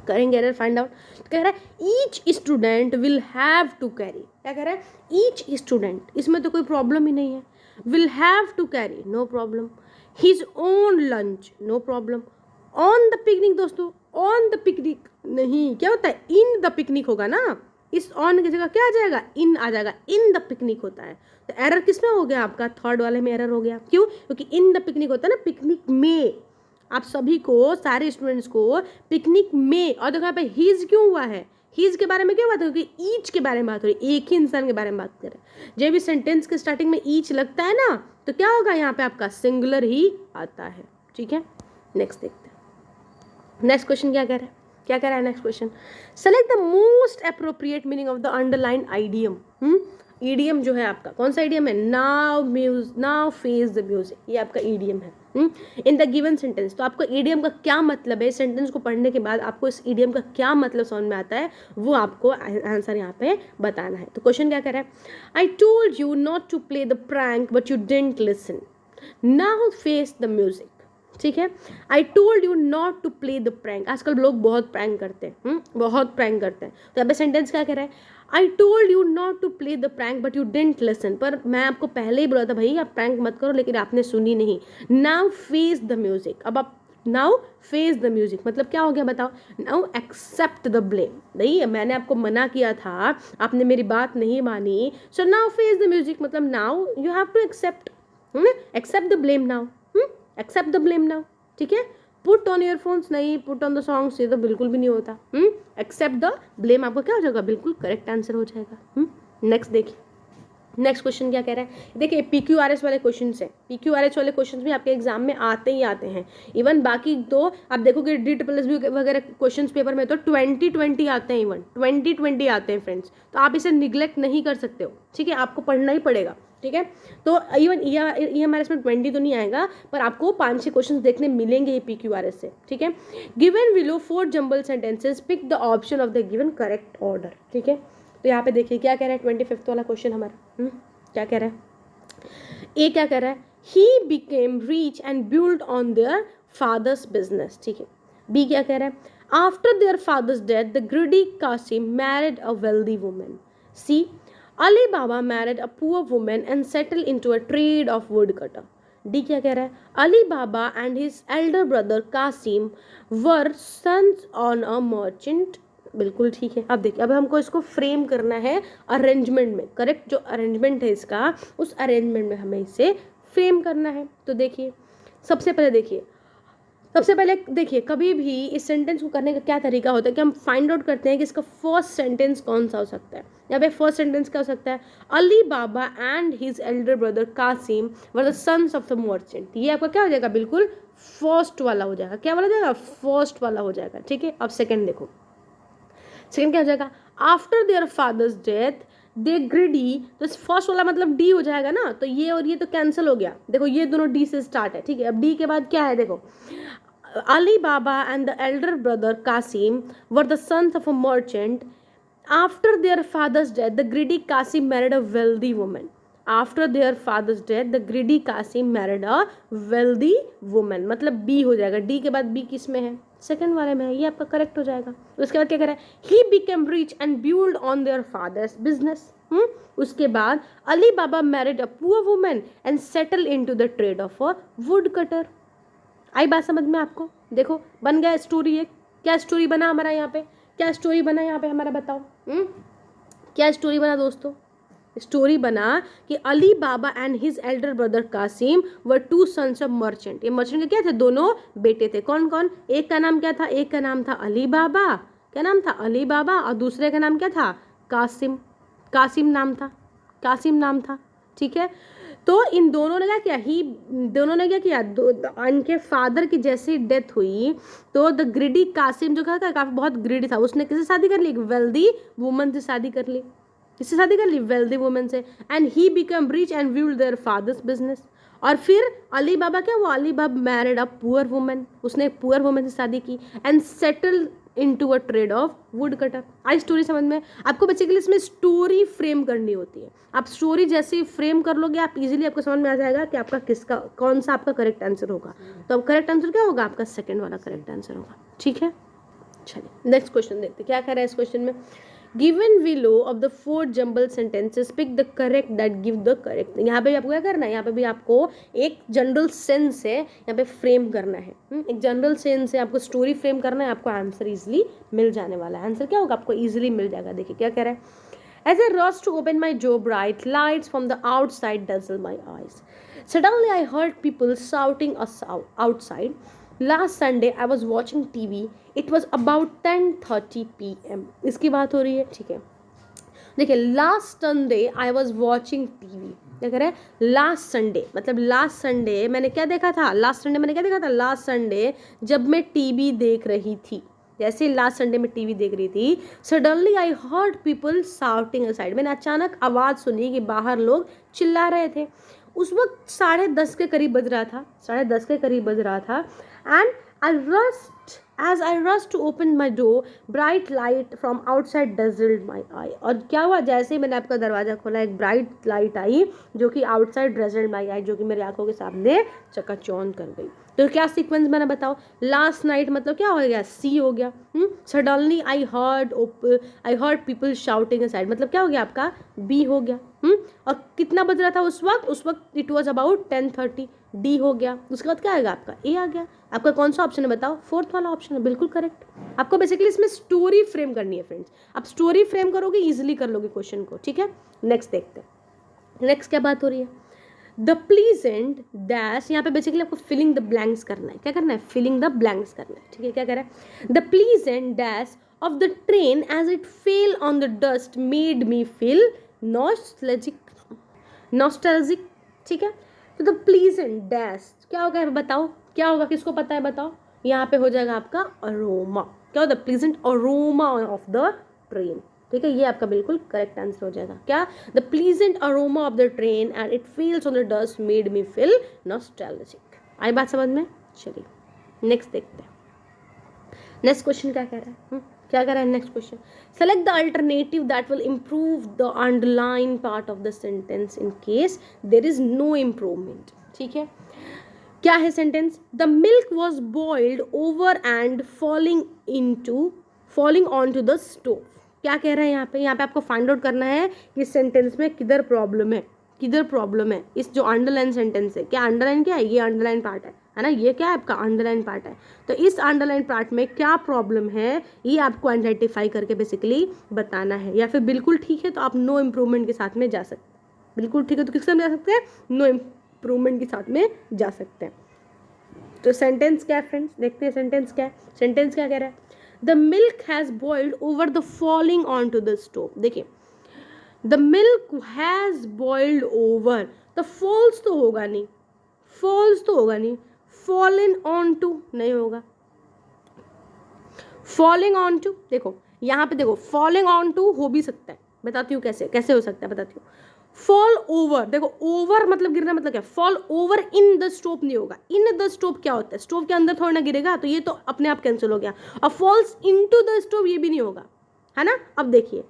करेंगे एरर फाइंड आउट। तो कह रहा है each student will have to carry, क्या कह रहा है, ईच स्टूडेंट, इसमें तो कोई प्रॉब्लम ही नहीं है, will have to carry, no problem, his own lunch, no problem, on the picnic, दोस्तों ऑन द पिकनिक नहीं, क्या होता है, इन द पिकनिक होगा ना, इस ऑन की जगह क्या आ जाएगा, इन आ जाएगा, इन द पिकनिक होता है। तो एरर किसमें हो गया आपका, थर्ड वाले में एरर हो गया, क्यों, क्योंकि इन द पिकनिक होता है ना, पिकनिक में, आप सभी को, सारे स्टूडेंट्स को पिकनिक में, और देखो यहाँ पे हीज क्यों हुआ है, हीज के बारे में क्यों बात हो, क्योंकि ईच के बारे में बात हो रही है, एक ही इंसान के बारे में बात करें। जब भी सेंटेंस के स्टार्टिंग में ईच लगता है ना, तो क्या होगा यहाँ पे आपका सिंगुलर ही आता है, ठीक है। नेक्स्ट देखते हैं, नेक्स्ट क्वेश्चन क्या कह रहा है, क्या कह रहा है next question, select the most appropriate meaning of the underline idiom. Idiom जो है आपका कौन सा ईडियम है, नाउ फेस द म्यूजिक, ये आपका ईडियम है इन द गिवन सेंटेंस। तो आपको ईडियम का क्या मतलब है, सेंटेंस को पढ़ने के बाद आपको इस ईडियम का क्या मतलब समझ में आता है, वो आपको आंसर यहाँ पे बताना है। तो क्वेश्चन क्या कह रहा है, I told you not to play the prank but you didn't listen, now face the music, ठीक है। I told you not to play the prank, आजकल लोग बहुत प्रैंक करते हैं, बहुत प्रैंक करते हैं। तो यहाँ पे सेंटेंस क्या कह रहा है, I told you not to play the prank but you didn't listen, पर मैं आपको पहले ही बोला था भाई आप प्रैंक मत करो, लेकिन आपने सुनी नहीं। नाउ फेस द म्यूजिक, अब आप नाउ फेस द म्यूजिक मतलब क्या हो गया बताओ, नाउ एक्सेप्ट द ब्लेम, नहीं मैंने आपको मना किया था, आपने मेरी बात नहीं मानी, so now face the music मतलब now you have to accept, accept the blame now, accept the blame now, ठीक है। पुट ऑन ईयरफोन्स नहीं, पुट ऑन द सॉन्ग्स, ये तो बिल्कुल भी नहीं होता। एक्सेप्ट द ब्लेम आपका क्या हो जाएगा, बिल्कुल करेक्ट आंसर हो जाएगा। नेक्स्ट देखिए, नेक्स्ट क्वेश्चन क्या कह रहा है, देखिए PQRS वाले क्वेश्चन है, PQRS वाले क्वेश्चन भी आपके एग्जाम में आते ही आते हैं। इवन बाकी तो आप देखोगे DSSB वगैरह क्वेश्चन पेपर में तो 2020 आते हैं, इवन 2020 आते हैं फ्रेंड्स, तो आप इसे निग्लेक्ट नहीं कर सकते हो, ठीक है, आपको पढ़ना ही पड़ेगा, ठीक है। तो इवन ये हमारे इसमें 20 तो नहीं आएगा, पर आपको 5-6 क्वेश्चन देखने मिलेंगे ये PQRS से, ठीक है। Given below 4 jumble sentences, pick the option of the given correct order, ठीक है। तो यहाँ पे देखिए क्या कह रहा है, 25th वाला क्वेश्चन हमारा क्या कह रहा है, ए क्या कह रहा है, he became rich and build on their father's business, ठीक है। बी क्या कह रहा है, after their father's death the greedy Kasim married a wealthy woman. C Ali Baba married a poor woman and settled into a trade of woodcutter. D क्या कह रहा है, Ali Baba and his elder brother Qasim were sons on a merchant, बिल्कुल ठीक है। अब देखिए, अब हमको इसको फ्रेम करना है अरेंजमेंट में, करेक्ट जो अरेंजमेंट है इसका, उस अरेंजमेंट में हमें इसे फ्रेम करना है। तो देखिए सबसे पहले देखिए कभी भी इस सेंटेंस को करने का क्या तरीका होता है कि हम फाइंड आउट करते हैं कि इसका फर्स्ट सेंटेंस कौन सा हो सकता है। यहाँ पे फर्स्ट सेंटेंस क्या हो सकता है, Ali Baba and his elder brother Kasim were the sons of the merchant, ये आपका क्या हो जाएगा, बिल्कुल फर्स्ट वाला हो जाएगा, क्या वाला हो जाएगा, फर्स्ट वाला हो जाएगा, ठीक है। अब सेकेंड देखो, सेकेंड क्या हो जाएगा, after their father's death they greedy, तो फर्स्ट वाला मतलब डी हो जाएगा ना, तो ये और ये तो कैंसिल हो गया, देखो ये दोनों डी से स्टार्ट है, ठीक है। अब डी के बाद क्या है, देखो Ali Baba and the elder brother Qasim were the sons of a merchant. After their father's death, the greedy Qasim married a wealthy woman. After their father's death, the greedy Qasim married a wealthy woman. मतलब B हो जाएगा, D के बाद B किस में है, सेकंड वाले में है, ये आपका करेक्ट हो जाएगा। उसके बाद क्या कह रहा है, he became rich and built on their father's business. उसके बाद Ali Baba married a poor woman and settled into the trade of a woodcutter. आई बात समझ में आपको, देखो बन गया स्टोरी, एक क्या स्टोरी बना हमारा यहाँ पे, क्या स्टोरी बना यहाँ पे हमारा बताओ, क्या स्टोरी बना दोस्तों, स्टोरी बना कि Ali Baba and his elder brother Kasim were 2 sons of merchant. ये मर्चेंट के क्या थे, दोनों बेटे थे, कौन कौन, एक का नाम क्या था, एक का नाम था अली बाबा, क्या नाम था, अली बाबा, और दूसरे का नाम क्या था, कासिम, कासिम नाम था, ठीक है। तो इन दोनों ने क्या किया, दोनों ने क्या किया, इनके फादर की जैसे डेथ हुई तो द ग्रीडी कासिम जो था काफी बहुत ग्रीडी था, उसने किससे शादी कर ली, वेल्दी वुमन से शादी कर ली, किससे शादी कर ली, वेल्दी वुमन से, and he become rich and build their father's business. और फिर अली बाबा क्या, वो Ali Baba married a poor woman, उसने एक पुअर वुमन से शादी की, and settle into a trade of wood cutter. आई स्टोरी समझ में, आपको बेसिकली इसमें स्टोरी फ्रेम करनी होती है, आप स्टोरी जैसे ही फ्रेम कर लोगे आप इजीली आपको समझ में आ जाएगा कि आपका किसका कौन सा आपका करेक्ट आंसर होगा। तो अब करेक्ट आंसर क्या होगा, आपका सेकंड वाला करेक्ट आंसर होगा, ठीक है। चलिए नेक्स्ट क्वेश्चन देखते क्या कह रहा है इस क्वेश्चन में. Given below of the four jumbled sentences, pick the correct that give the correct. यहाँ पे भी आपको क्या करना है, यहाँ पे भी आपको एक जनरल सेंस है यहाँ पे फ्रेम करना है. एक जनरल सेंस है, आपको स्टोरी फ्रेम करना है, आपको आंसर इजीली मिल जाने वाला है. आंसर क्या होगा, आपको इजीली मिल जाएगा. देखिए क्या कह रहा है. As I rushed to open my door, bright lights from the outside dazzled my eyes. Suddenly I heard people shouting outside. Last Sunday I was watching TV. It was about 10:30 p.m. इसकी बात हो रही है, ठीक है. देखिए last Sunday I was watching TV. क्या कह रहे हैं, लास्ट संडे मतलब लास्ट संडे मैंने क्या देखा था, लास्ट संडे मैंने क्या देखा था, लास्ट संडे जब मैं टीवी देख रही थी, जैसे लास्ट संडे में टीवी देख रही थी. Suddenly I heard people shouting aside. मैंने अचानक आवाज़ सुनी कि बाहर लोग चिल्ला रहे थे. उस वक्त 10:30 के करीब बज रहा था, 10:30 के करीब बज रहा था. And as I rushed to open my door, bright light from outside dazzled my eye. और क्या हुआ, जैसे ही मैंने आपका दरवाज़ा खोला एक ब्राइट लाइट आई जो कि आउटसाइड dazzled my eye, जो कि मेरी आंखों के सामने चकाचौंध कर गई. तो क्या सीक्वेंस मैंने बताओ, लास्ट नाइट मतलब क्या हो गया, सी हो गया. Suddenly I heard people shouting aside मतलब क्या हो गया आपका, बी हो गया. और कितना बज रहा था उस वक्त इट वॉज अबाउट 10:30, डी हो गया. उसके बाद क्या आएगा आपका, ए आ गया. आपका कौन सा ऑप्शन है बताओ, फोर्थ वाला ऑप्शन है, बिल्कुल करेक्ट. आपको बेसिकली इसमें स्टोरी फ्रेम करनी है फ्रेंड्स. आप स्टोरी फ्रेम करोगे इजिली कर लोगे क्वेश्चन को, ठीक है. नेक्स्ट देखते हैं, नेक्स्ट क्या बात हो रही है. द प्लीजेंट डैश, यहाँ पे बेसिकली आपको फिलिंग द ब्लैंक्स करना है. क्या करना है, फिलिंग द ब्लैंक्स करना है, ठीक है. क्या कह रहा है, the pleasant dash of the train as it fell on the dust made me feel nostalgic, ठीक है. तो द प्लीजेंट डैश क्या होगा बताओ, क्या होगा, किसको पता है बताओ. यहाँ पे हो जाएगा आपका अरोमा. क्या होता है, pleasant aroma of the train, ठीक है. ये आपका बिल्कुल करेक्ट आंसर हो जाएगा. क्या, the pleasant aroma of the train and it feels on the dust made me feel nostalgic. आई बात समझ में. चलिए नेक्स्ट देखते हैं. नेक्स्ट क्वेश्चन क्या कह रहा है, क्या कह रहा है next question. Select the alternative that will improve the underline part of the sentence in case there is no improvement, ठीक है. क्या है sentence, the milk was boiled over and falling on to the stove. क्या कह रहा है यहाँ पे आपको फाइंड आउट करना है कि सेंटेंस में किधर प्रॉब्लम है. इस जो अंडरलाइन सेंटेंस है, क्या अंडरलाइन क्या है, ये अंडरलाइन पार्ट है ना, ये क्या है आपका अंडरलाइन पार्ट है. तो इस अंडरलाइन पार्ट में क्या प्रॉब्लम है ये आपको आइडेंटिफाई करके बेसिकली बताना है. या फिर बिल्कुल ठीक है तो आप नो इम्प्रूवमेंट के साथ में जा सकते हैं. बिल्कुल ठीक है तो किसके साथ जा सकते हैं, नो इम्प्रूवमेंट के साथ में जा सकते हैं. तो सेंटेंस क्या है फ्रेंड्स, देखते हैं सेंटेंस क्या है. सेंटेंस क्या कह रहा है, the milk has boiled over the falling on to the stove. देखिए the milk has boiled over, तो फॉल्स तो होगा नहीं, फॉलन ऑन टू नहीं होगा. फॉलिंग ऑन टू, देखो यहाँ पे देखो फॉलिंग ऑन टू हो भी सकता है, बताती हूँ कैसे हो सकता है, बताती हूँ. फॉल ओवर, देखो ओवर मतलब गिरना, मतलब क्या, fall over in the stove नहीं होगा. इन द स्टोव क्या होता है, स्टोव के अंदर थोड़ा ना गिरेगा, तो ये तो अपने आप कैंसिल हो गया. और फॉल्स इनटू द स्टोव ये भी नहीं होगा, है ना. अब देखिए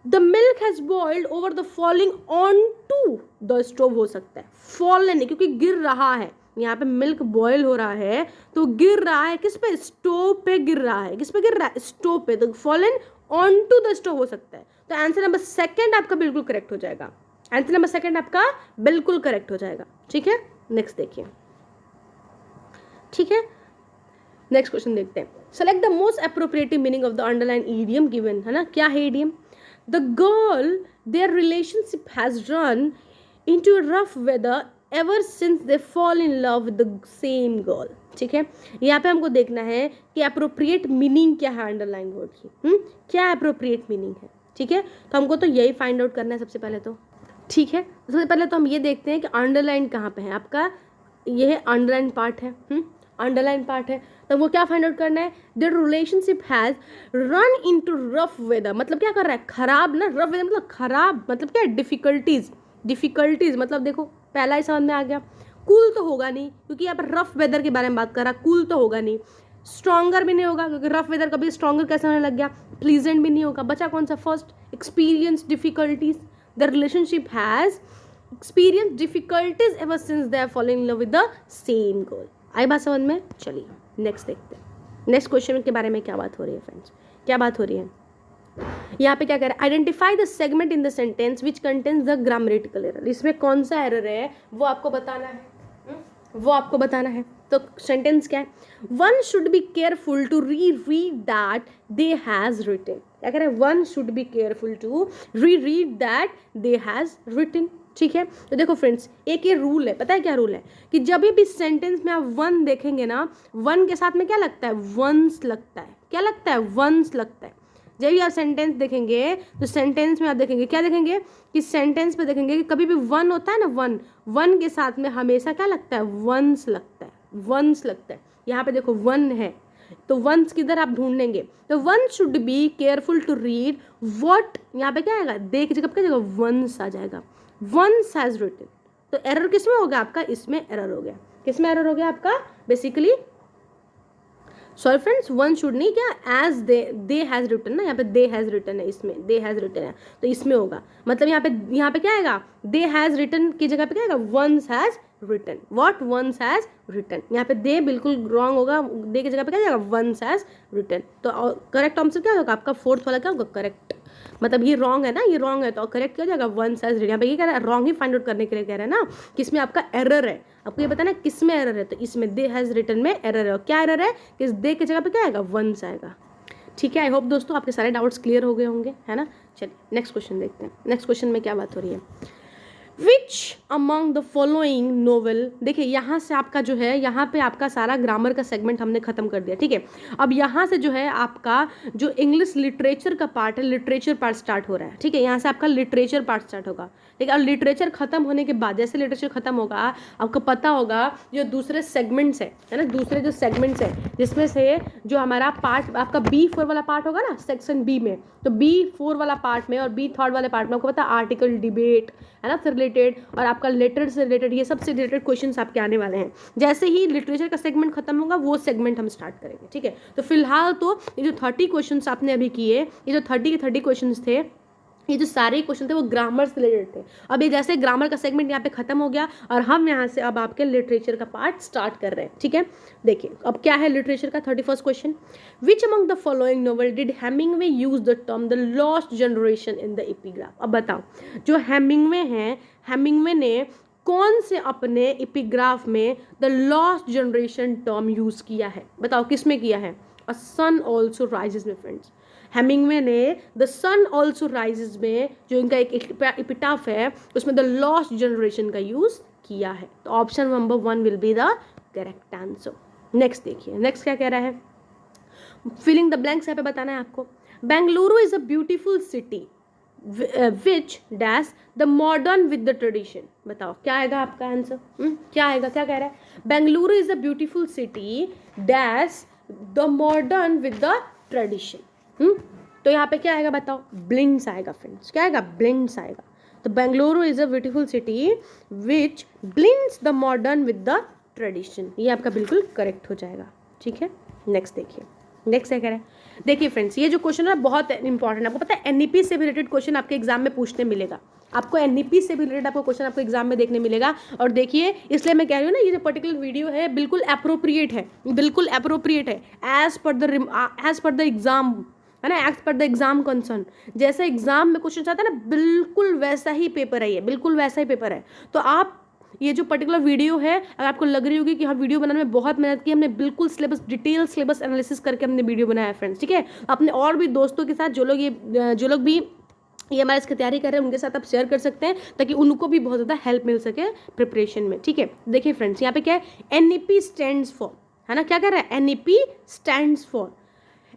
the milk has boiled over the falling on to the stove हो सकता है, फॉल नहीं, क्योंकि गिर रहा है. यहाँ पे मिल्क बॉयल हो रहा है तो गिर रहा है किस पे, स्टोव पे गिर रहा है. किस पे गिर रहा है, स्टोव पे. तो fallen on to the stove हो सकता है. तो आंसर नंबर सेकंड आपका बिल्कुल करेक्ट हो जाएगा. आंसर नंबर सेकंड आपका बिल्कुल करेक्ट हो जाएगा, ठीक है. नेक्स्ट देखिए, ठीक है. नेक्स्ट क्वेश्चन देखते हैं. Select the most appropriative meaning of the underline idiom given, है ना. क्या है ईडियम, the girl their relationship has run into rough weather ever since they fall in love with the same girl, ठीक है. यहाँ पे हमको देखना है कि अप्रोप्रिएट मीनिंग क्या है अंडरलाइन वर्ड की. क्या अप्रोप्रिएट मीनिंग है, ठीक है. तो हमको तो यही फाइंड आउट करना है सबसे पहले तो, ठीक है. सबसे पहले तो हम ये देखते हैं कि अंडरलाइन कहाँ पे है आपका, ये है अंडरलाइन पार्ट है. अंडरलाइन पार्ट है तो वो क्या फाइंड आउट करना है, the relationship has run into rough weather, मतलब क्या कर रहा है, खराब ना. रफ वेदर मतलब खराब, मतलब क्या, डिफिकल्टीज मतलब देखो पहला ही समझ में आ गया. कूल तो होगा नहीं क्योंकि यहाँ पर रफ वेदर के बारे में बात कर रहा. कूल तो होगा नहीं, स्ट्रॉन्गर भी नहीं होगा क्योंकि रफ वेदर कभी स्ट्रॉन्गर कैसे होने लग गया. प्लीजेंट भी नहीं होगा. बचा कौन सा, first, experience difficulties. The relationship has experience difficulties ever since they are following in love with the same girl. आई बात समझ में. चलिए नेक्स्ट देखते हैं. नेक्स्ट क्वेश्चन के बारे में क्या बात हो रही है फ्रेंड्स, क्या बात हो रही है यहाँ पे, क्या कह रहा है, identify the segment in the sentence which contains the grammatical error. इसमें कौन सा एरर है वो आपको बताना है, वो आपको बताना है। तो सेंटेंस क्या है, one should be careful to read that they has written. क्या कह रहा है, one should be careful to read that they has written. ठीक है, तो देखो फ्रेंड्स, एक ये रूल है, पता है क्या रूल है, कि जब भी सेंटेंस में आप वन देखेंगे ना, वन के साथ में क्या लगता है, वंस लगता है। क्या लगता है, वंस लगता है। जब भी आप सेंटेंस देखेंगे तो सेंटेंस में आप देखेंगे, क्या देखेंगे, कि सेंटेंस पे देखेंगे कि कभी भी वन होता है ना, वन, वन के साथ में हमेशा क्या लगता है, वंस लगता है, वंस लगता है। यहाँ पे देखो वन है, तो वंस किधर आप ढूंढेंगे, तो one should be careful to read what, यहाँ पे क्या आएगा, दे की जगह क्या जगह वंस आ जाएगा, वंस हैज रिटन। तो एरर किसमें हो गया आपका, इसमें एरर हो गया। किसमें एरर हो गया आपका, basically sorry friends, one should नहीं, क्या एज दे हैज रिटन ना, यहाँ पे दे हैज रिटन है, इसमें दे हैज रिटन है, तो इसमें होगा, मतलब यहाँ पे क्या आएगा, दे हैज रिटन की जगह पे क्या आएगा, one's has written. What, one's has written. यहाँ पे दे बिल्कुल रॉन्ग होगा, दे की जगह पे क्या जाएगा, वंस हैज रिटन। तो करेक्ट आंसर क्या होगा आपका, फोर्थ वाला क्या होगा, करेक्ट। मतलब ये रॉन्ग है ना, ये रॉन्ग है, तो करेक्ट क्या हो जाएगा, वंस हैज रिटन। यहाँ पे ये कह रहा है, रॉन्ग ही फाइंड आउट करने के लिए कह रहा है ना, किसमें आपका एरर है, आपको ये बताना है किसमें एरर है, तो इसमें दे हैज रिटन में एरर है। और क्या एरर है, कि दे की जगह पे क्या आएगा, वंस आएगा। ठीक है, आई होप दोस्तों आपके सारे डाउट्स क्लियर हो गए होंगे, है ना। चलिए नेक्स्ट क्वेश्चन देखते हैं। नेक्स्ट क्वेश्चन में क्या बात हो रही है, which among the following novel. देखिए यहाँ से आपका जो है, यहाँ पे आपका सारा ग्रामर का सेगमेंट हमने खत्म कर दिया। ठीक है, अब यहाँ से जो है आपका जो इंग्लिश लिटरेचर का पार्ट है, लिटरेचर पार्ट स्टार्ट हो रहा है। ठीक है, यहाँ से आपका लिटरेचर पार्ट स्टार्ट होगा। ठीक है, और लिटरेचर खत्म होने के बाद, जैसे लिटरेचर खत्म होगा, आपको पता होगा जो दूसरे सेगमेंट्स है ना, दूसरे जो सेगमेंट्स है, जिसमें से जो हमारा पार्ट आपका B4 वाला पार्ट होगा ना, सेक्शन बी में, तो B4 वाला पार्ट में और B3 वाले पार्ट में आपको पता है आर्टिकल, डिबेट, है ना, फिर रिलेटेड, और आपका लेटर से रिलेटेड, ये सबसे रिलेटेड क्वेश्चंस आपके आने वाले हैं। जैसे ही लिटरेचर का सेगमेंट खत्म होगा, वो सेगमेंट हम स्टार्ट करेंगे। ठीक है, तो फिलहाल तो ये जो 30 क्वेश्चंस आपने अभी किए, ये जो 30 के 30 क्वेश्चंस थे, ये जो सारे क्वेश्चन थे वो ग्रामर से रिलेटेड थे। अब ये जैसे ग्रामर का सेगमेंट यहाँ पे खत्म हो गया, और हम यहाँ से अब आपके लिटरेचर का पार्ट स्टार्ट कर रहे हैं। ठीक है, देखिए अब क्या है लिटरेचर का 31st question, which among the following novel did Hemingway use the term the lost generation in the epigraph. अब बताओ, जो हेमिंगवे हैं, हेमिंगवे ने कौन से अपने एपिग्राफ में the lost generation term use किया है, बताओ किसमें किया है, अ सन ऑल्सो राइजेस में। फ्रेंड्स, हेमिंगवे ने द सन ऑल्सो राइजेस में जो इनका एक एपिटाफ है, उसमें द लॉस्ट जनरेशन का यूज किया है। तो option number 1 will be the correct answer. Next देखिए, नेक्स्ट क्या कह रहा है, फिलिंग द ब्लैंक्स यहाँ पे बताना है आपको। Bengaluru is a beautiful city which dash the modern with the tradition. बताओ क्या आएगा आपका आंसर, क्या आएगा, क्या कह रहा है, Bengaluru is a beautiful city dash the modern with the tradition. तो यहाँ पे क्या आएगा बताओ, ब्लिंक्स आएगा फ्रेंड्स। क्या आएगा, ब्लिंक्स आएगा। तो Bengaluru is a beautiful city which blinks the modern with the tradition, ये आपका बिल्कुल करेक्ट हो जाएगा। ठीक है, नेक्स्ट देखिए, नेक्स्ट क्या कह रहा है, देखिए फ्रेंड्स, ये जो क्वेश्चन है बहुत इंपॉर्टेंट है। आपको पता है एनईपी से भी रिलेटेड क्वेश्चन आपके एग्जाम में पूछने मिलेगा, आपको एनईपी से भी रिलेटेड आपको क्वेश्चन आपको एग्जाम में देखने मिलेगा। और देखिए, इसलिए मैं कह रही हूँ ना, ये जो पर्टिकुलर वीडियो है बिल्कुल अप्रोप्रिएट है, बिल्कुल अप्रोप्रिएट है एज पर द एग्जाम, है ना, as per the exam concern. जैसे एग्जाम में क्वेश्चन आता है ना, बिल्कुल वैसा ही पेपर है ये, बिल्कुल वैसा ही पेपर है। तो आप ये जो पर्टिकुलर वीडियो है, अगर आपको लग रही होगी कि हाँ वीडियो बनाने में बहुत मेहनत की, हमने बिल्कुल सिलेबस, डिटेल सिलेबस एनालिसिस करके हमने वीडियो बनाया है फ्रेंड्स। ठीक है, अपने और भी दोस्तों के साथ जो लोग भी ये हमारे इसकी तैयारी कर रहे हैं, उनके साथ आप शेयर कर सकते हैं, ताकि उनको भी बहुत ज़्यादा हेल्प मिल सके प्रिपरेशन में। ठीक है, देखिए फ्रेंड्स, यहाँ पे क्या है, एनईपी स्टैंड्स फॉर, है ना, क्या कर रहा है, NEP stands for,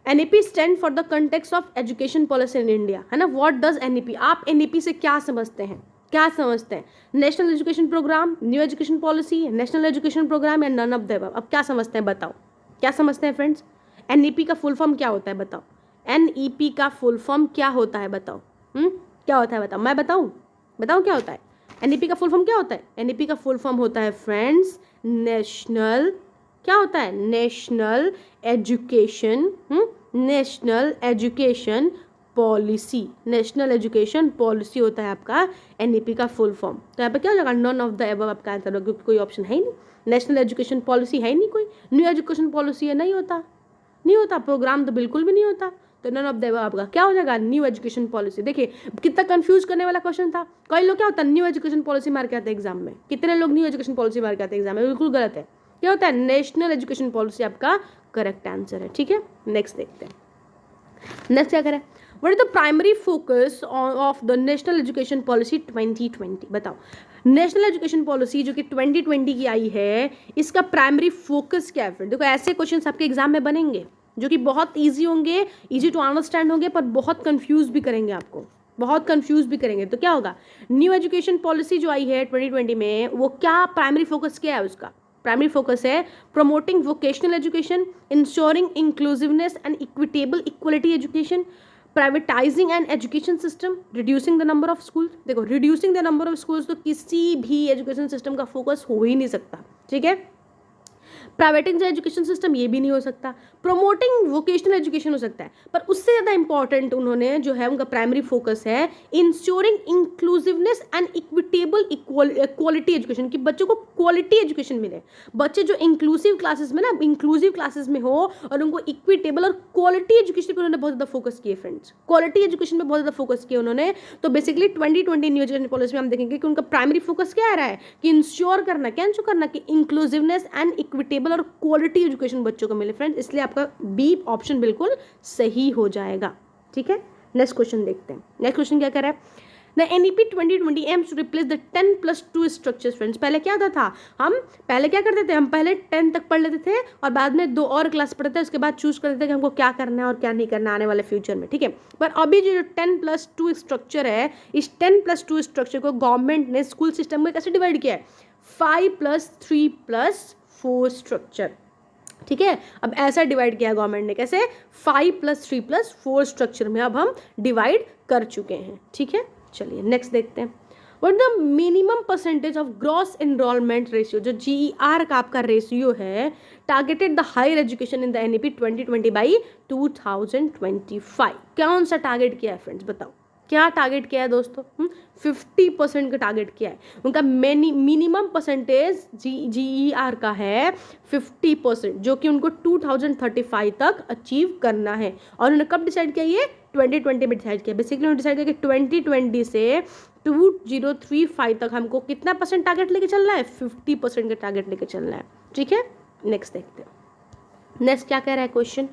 NEP stand for the context of education policy in India, है ना। व्हाट डज एनईपी, आप एनईपी से क्या समझते हैं, क्या समझते हैं, national education program, new education policy, national education program या नन ऑफ द अबव। अब क्या समझते हैं बताओ, क्या समझते हैं फ्रेंड्स, एनईपी का फुल फॉर्म क्या होता है बताओ, एनईपी का फुल फॉर्म क्या होता है बताओ, क्या होता है बताओ, मैं बताऊं क्या होता है, एनईपी का फुल फॉर्म क्या होता है, एनईपी का फुल फॉर्म होता है फ्रेंड्स नेशनल, क्या होता है, national education, national education policy, national education policy होता है आपका एनईपी का फुल फॉर्म। तो यहाँ पे क्या हो जाएगा, नन ऑफ द अबव आपका आंसर होगा, क्योंकि कोई ऑप्शन है ही नहीं, नेशनल एजुकेशन पॉलिसी है ही नहीं कोई, न्यू एजुकेशन पॉलिसी है नहीं होता, नहीं होता, प्रोग्राम तो बिल्कुल भी नहीं होता। तो नन ऑफ द अबव आपका क्या हो जाएगा, न्यू एजुकेशन पॉलिसी। देखिए कितना कंफ्यूज करने वाला क्वेश्चन था। कई लोग क्या होता है न्यू एजुकेशन पॉलिसी मार के आते हैं एग्जाम में, कितने लोग न्यू एजुकेशन पॉलिसी मार के आते हैं एग्जाम में, बिल्कुल गलत है। क्या होता है, नेशनल एजुकेशन पॉलिसी आपका करेक्ट आंसर है। ठीक है, नेक्स्ट देखते हैं। नेक्स्ट क्या करें, what is the primary focus of the national education policy 2020, बताओ। नेशनल एजुकेशन पॉलिसी जो कि 2020 की आई है, इसका प्राइमरी फोकस क्या है फ्रेंड। देखो ऐसे क्वेश्चंस आपके एग्जाम में बनेंगे जो कि बहुत इजी होंगे, इजी टू अंडरस्टैंड होंगे, पर बहुत कंफ्यूज भी करेंगे आपको, बहुत कंफ्यूज भी करेंगे। तो क्या होगा, न्यू एजुकेशन पॉलिसी जो आई है 2020 में, वो क्या प्राइमरी फोकस क्या है उसका। प्राइमरी फोकस है promoting vocational education, insuring inclusiveness and equitable equality education, privatizing and education system, reducing the number of schools. देखो reducing the number of schools तो किसी भी एजुकेशन सिस्टम का फोकस हो ही नहीं सकता। ठीक है, प्राइवेटिंग एजुकेशन सिस्टम ये भी नहीं हो सकता, प्रमोटिंग वोकेशनल एजुकेशन हो सकता है, पर उससे ज़्यादा इंपॉर्टेंट उन्होंने जो है उनका प्राइमरी फोकस है ensuring inclusiveness and equitable quality education, कि बच्चों को क्वालिटी एजुकेशन मिले। बच्चे जो इंक्लूसिव क्लासेस में ना, इंक्लूसिव क्लासेस में हो और उनको इक्विटेबल और क्वालिटी एजुकेशन पर उन्होंने बहुत ज़्यादा फोकस किए फ्रेंड्स, क्वालिटी एजुकेशन में बहुत ज़्यादा फोकस किया उन्होंने। तो बेसिकली 2020 न्यू एजुकेशन पॉलिसी में हम देखेंगे कि उनका प्राइमरी फोकस क्या आ रहा है, कि इंश्योर करना, क्या इंश्योर करना, कि इंक्लूसिवनेस एंड इक्विटेबल और क्वालिटी एजुकेशन बच्चों को मिले फ्रेंड्स। इसलिए आपका बी ऑप्शन बिल्कुल सही हो जाएगा। ठीक है, नेक्स्ट क्वेश्चन देखते हैं। नेक्स्ट क्वेश्चन क्या कह रहा है, the NEP 2020 aims to replace the 10+2 structures friends. पहले क्या होता था, हम पहले क्या करते थे, हम पहले 10 तक पढ़ लेते थे और बाद में 2 और क्लास पढ़ते थे, उसके बाद चूज करते थे कि हमको क्या करना है और क्या नहीं करना आने वाले फ्यूचर में। ठीक है, पर अभी जो 10+2 स्ट्रक्चर है, इस 10+2 स्ट्रक्चर को गवर्नमेंट ने स्कूल सिस्टम में कैसे डिवाइड किया है, 5+3+4 स्ट्रक्चर। ठीक है, अब ऐसा डिवाइड किया गवर्नमेंट ने, कैसे, 5+3+4 स्ट्रक्चर में अब हम डिवाइड कर चुके हैं। ठीक है, चलिए नेक्स्ट देखते हैं। What the minimum percentage of gross enrolment ratio, जो GER का आपका रेशियो है, targeted the higher education in the NEP 2020 by 2025। कौन सा टारगेट किया है फ्रेंड्स, बताओ क्या टारगेट किया है दोस्तों, 50% का टारगेट किया है। उनका मिनिमम परसेंटेज GER का है 50%, जो कि उनको 2035 तक अचीव करना है। और उन्होंने कब डिसाइड किया, ये 2020 में डिसाइड किया। बेसिकली उन्होंने डिसाइड किया कि 2020 से 2035 तक हमको कितना परसेंट टारगेट लेके चलना है, 50% का टारगेट लेके चलना है। ठीक है, नेक्स्ट देखते हैं। नेक्स्ट क्या कह रहा है क्वेश्चन,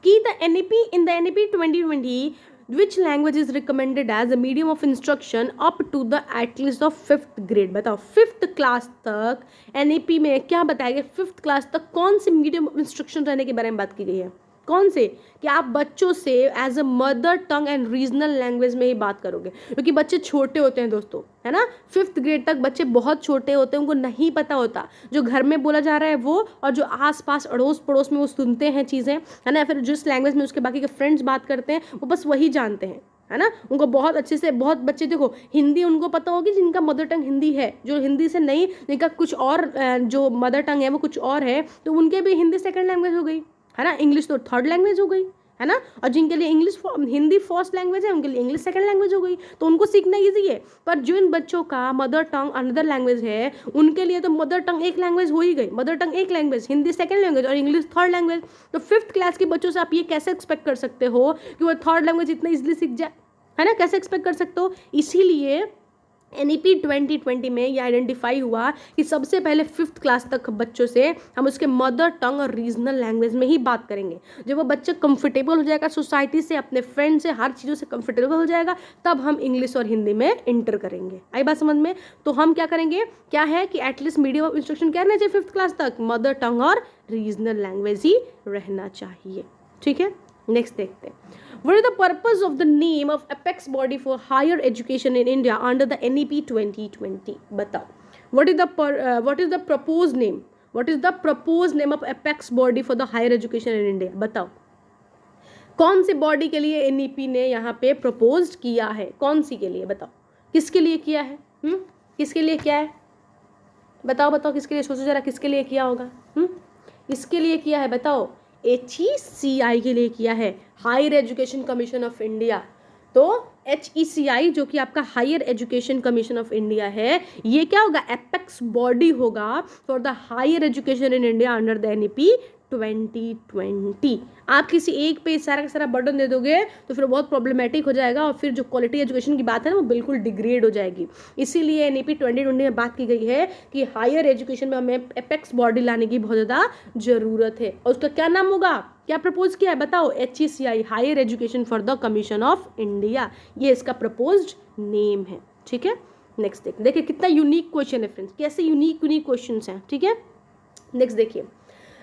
कि the NEP in the NEP 2020 which language is recommended as a medium of instruction up to the at least of 5th grade। बताओ 5th क्लास तक NEP में क्या बताया गया, 5th क्लास तक कौन से मीडियम ऑफ इंस्ट्रक्शन रहने के बारे में बात की गई है, कौन से, कि आप बच्चों से as a mother tongue and regional language में ही बात करोगे, क्योंकि बच्चे छोटे होते हैं दोस्तों, है ना, 5th ग्रेड तक बच्चे बहुत छोटे होते हैं, उनको नहीं पता होता जो घर में बोला जा रहा है वो, और जो आस पास अड़ोस पड़ोस में वो सुनते हैं चीज़ें, है ना, फिर जिस लैंग्वेज में उसके बाकी के फ्रेंड्स बात करते हैं वो बस वही जानते हैं, है ना। उनको बहुत अच्छे से, बहुत बच्चे देखो हिंदी उनको पता होगी जिनका मदर टंग हिंदी है, जो हिंदी से नहीं, जिनका कुछ और जो मदर टंग है वो कुछ और है, तो उनके भी हिंदी सेकंड लैंग्वेज हो गई, है ना, इंग्लिश तो थर्ड लैंग्वेज हो गई, है ना, और जिनके लिए हिंदी फर्स्ट लैंग्वेज है उनके लिए इंग्लिश सेकंड लैंग्वेज हो गई, तो उनको सीखना ईजी है। पर जिन बच्चों का मदर टंग अनदर लैंग्वेज है, उनके लिए तो मदर टंग एक लैंग्वेज हो ही गई, मदर टंग एक लैंग्वेज, हिंदी सेकंड लैंग्वेज और इंग्लिश थर्ड लैंग्वेज। तो 5th क्लास के बच्चों से आप ये कैसे एक्सपेक्ट कर सकते हो कि वो थर्ड लैंग्वेज इतना ईजिली सीख जाए, है ना, कैसे एक्सपेक्ट कर सकते हो। इसीलिए NEP 2020 में ये आइडेंटिफाई हुआ कि सबसे पहले 5th क्लास तक बच्चों से हम उसके मदर टंग और रीजनल लैंग्वेज में ही बात करेंगे। जब वो बच्चा कंफर्टेबल हो जाएगा सोसाइटी से, अपने फ्रेंड से, हर चीज़ों से कंफर्टेबल हो जाएगा, तब हम इंग्लिश और हिंदी में इंटर करेंगे। आई बात समझ में। तो हम क्या करेंगे, क्या है कि एटलीस्ट मीडियम ऑफ इंस्ट्रक्शन क्या रहना चाहिए 5th क्लास तक, मदर टंग और रीजनल लैंग्वेज ही रहना चाहिए। ठीक है, नेक्स्ट देखते हैं। What is the purpose of the name of apex body for higher education in India under the NEP 2020? बताओ, what is the proposed name? What is the proposed name of apex body for the higher education in India? बताओ, कौन सी बॉडी के लिए NEP ने यहाँ पे प्रपोज किया है, कौन सी के लिए, बताओ किसके लिए किया है, किसके लिए किया है, बताओ बताओ किसके लिए, सोचो जरा किसके लिए किया होगा, इसके लिए किया है, बताओ, HECI के लिए किया है, higher education commission of India. तो HECI जो कि आपका higher education commission of India है, ये क्या होगा, एपेक्स बॉडी होगा for the higher education in India under the NEP 2020। आप किसी एक पे सारा का सारा बर्डन दे दोगे तो फिर बहुत प्रॉब्लमेटिक हो जाएगा और फिर जो क्वालिटी एजुकेशन की बात है ना वो बिल्कुल डिग्रेड हो जाएगी। इसीलिए एनईपी 2020 में बात की गई है कि हायर एजुकेशन में हमें एपेक्स बॉडी लाने की बहुत ज़्यादा ज़रूरत है। और उसका क्या नाम होगा, क्या प्रपोज किया है बताओ, HECI, higher education for the commission of India, ये इसका प्रपोज्ड नेम है। ठीक है, नेक्स्ट देखिए कितना यूनिक क्वेश्चन है फ्रेंड्स, कैसे यूनिक क्वेश्चन हैं। ठीक है, नेक्स्ट देखिए,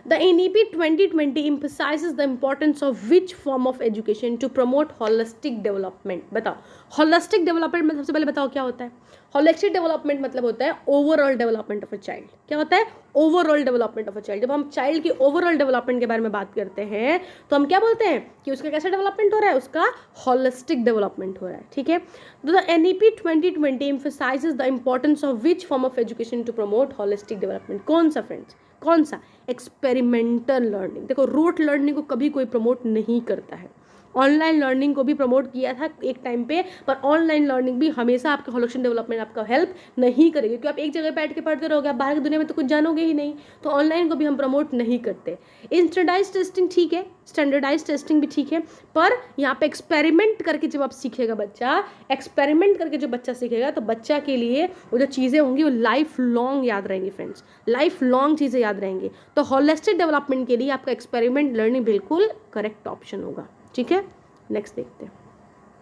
The NEP 2020 emphasizes the importance of which form of education to promote holistic development। बताओ holistic development में सबसे पहले बताओ क्या होता है। holistic development मतलब होता है overall development of a child। क्या होता है, overall development of a child। जब हम child की overall development के बारे में बात करते हैं तो हम क्या बोलते हैं कि उसका कैसा development हो रहा है, उसका holistic development हो रहा है। ठीक है, तो the NEP 2020 emphasizes the importance of which form of education to promote holistic development। कौन सा फ्रेंड्स, कौन सा, एक्सपेरिमेंटल लर्निंग। देखो रूट लर्निंग को कभी कोई प्रमोट नहीं करता है, ऑनलाइन लर्निंग को भी प्रमोट किया था एक टाइम पे, पर ऑनलाइन लर्निंग भी हमेशा आपका होलिस्टिक डेवलपमेंट आपका हेल्प नहीं करेगी, क्योंकि आप एक जगह बैठ के पढ़ते रहोगे, आप बाहर की दुनिया में तो कुछ जानोगे ही नहीं। तो ऑनलाइन को भी हम प्रमोट नहीं करते। स्टैंडर्डाइज टेस्टिंग ठीक है, स्टैंडर्डाइज टेस्टिंग भी ठीक है, पर यहाँ पे एक्सपेरिमेंट करके जब आप सीखेगा बच्चा, एक्सपेरिमेंट करके जो बच्चा सीखेगा तो बच्चा के लिए वो जो चीज़ें होंगी वो लाइफ लॉन्ग याद रहेंगी फ्रेंड्स, लाइफ लॉन्ग चीज़ें याद रहेंगी। तो होलिस्टिक डेवलपमेंट के लिए आपका एक्सपेरिमेंट लर्निंग बिल्कुल करेक्ट ऑप्शन होगा। ठीक है, नेक्स्ट देखते हैं,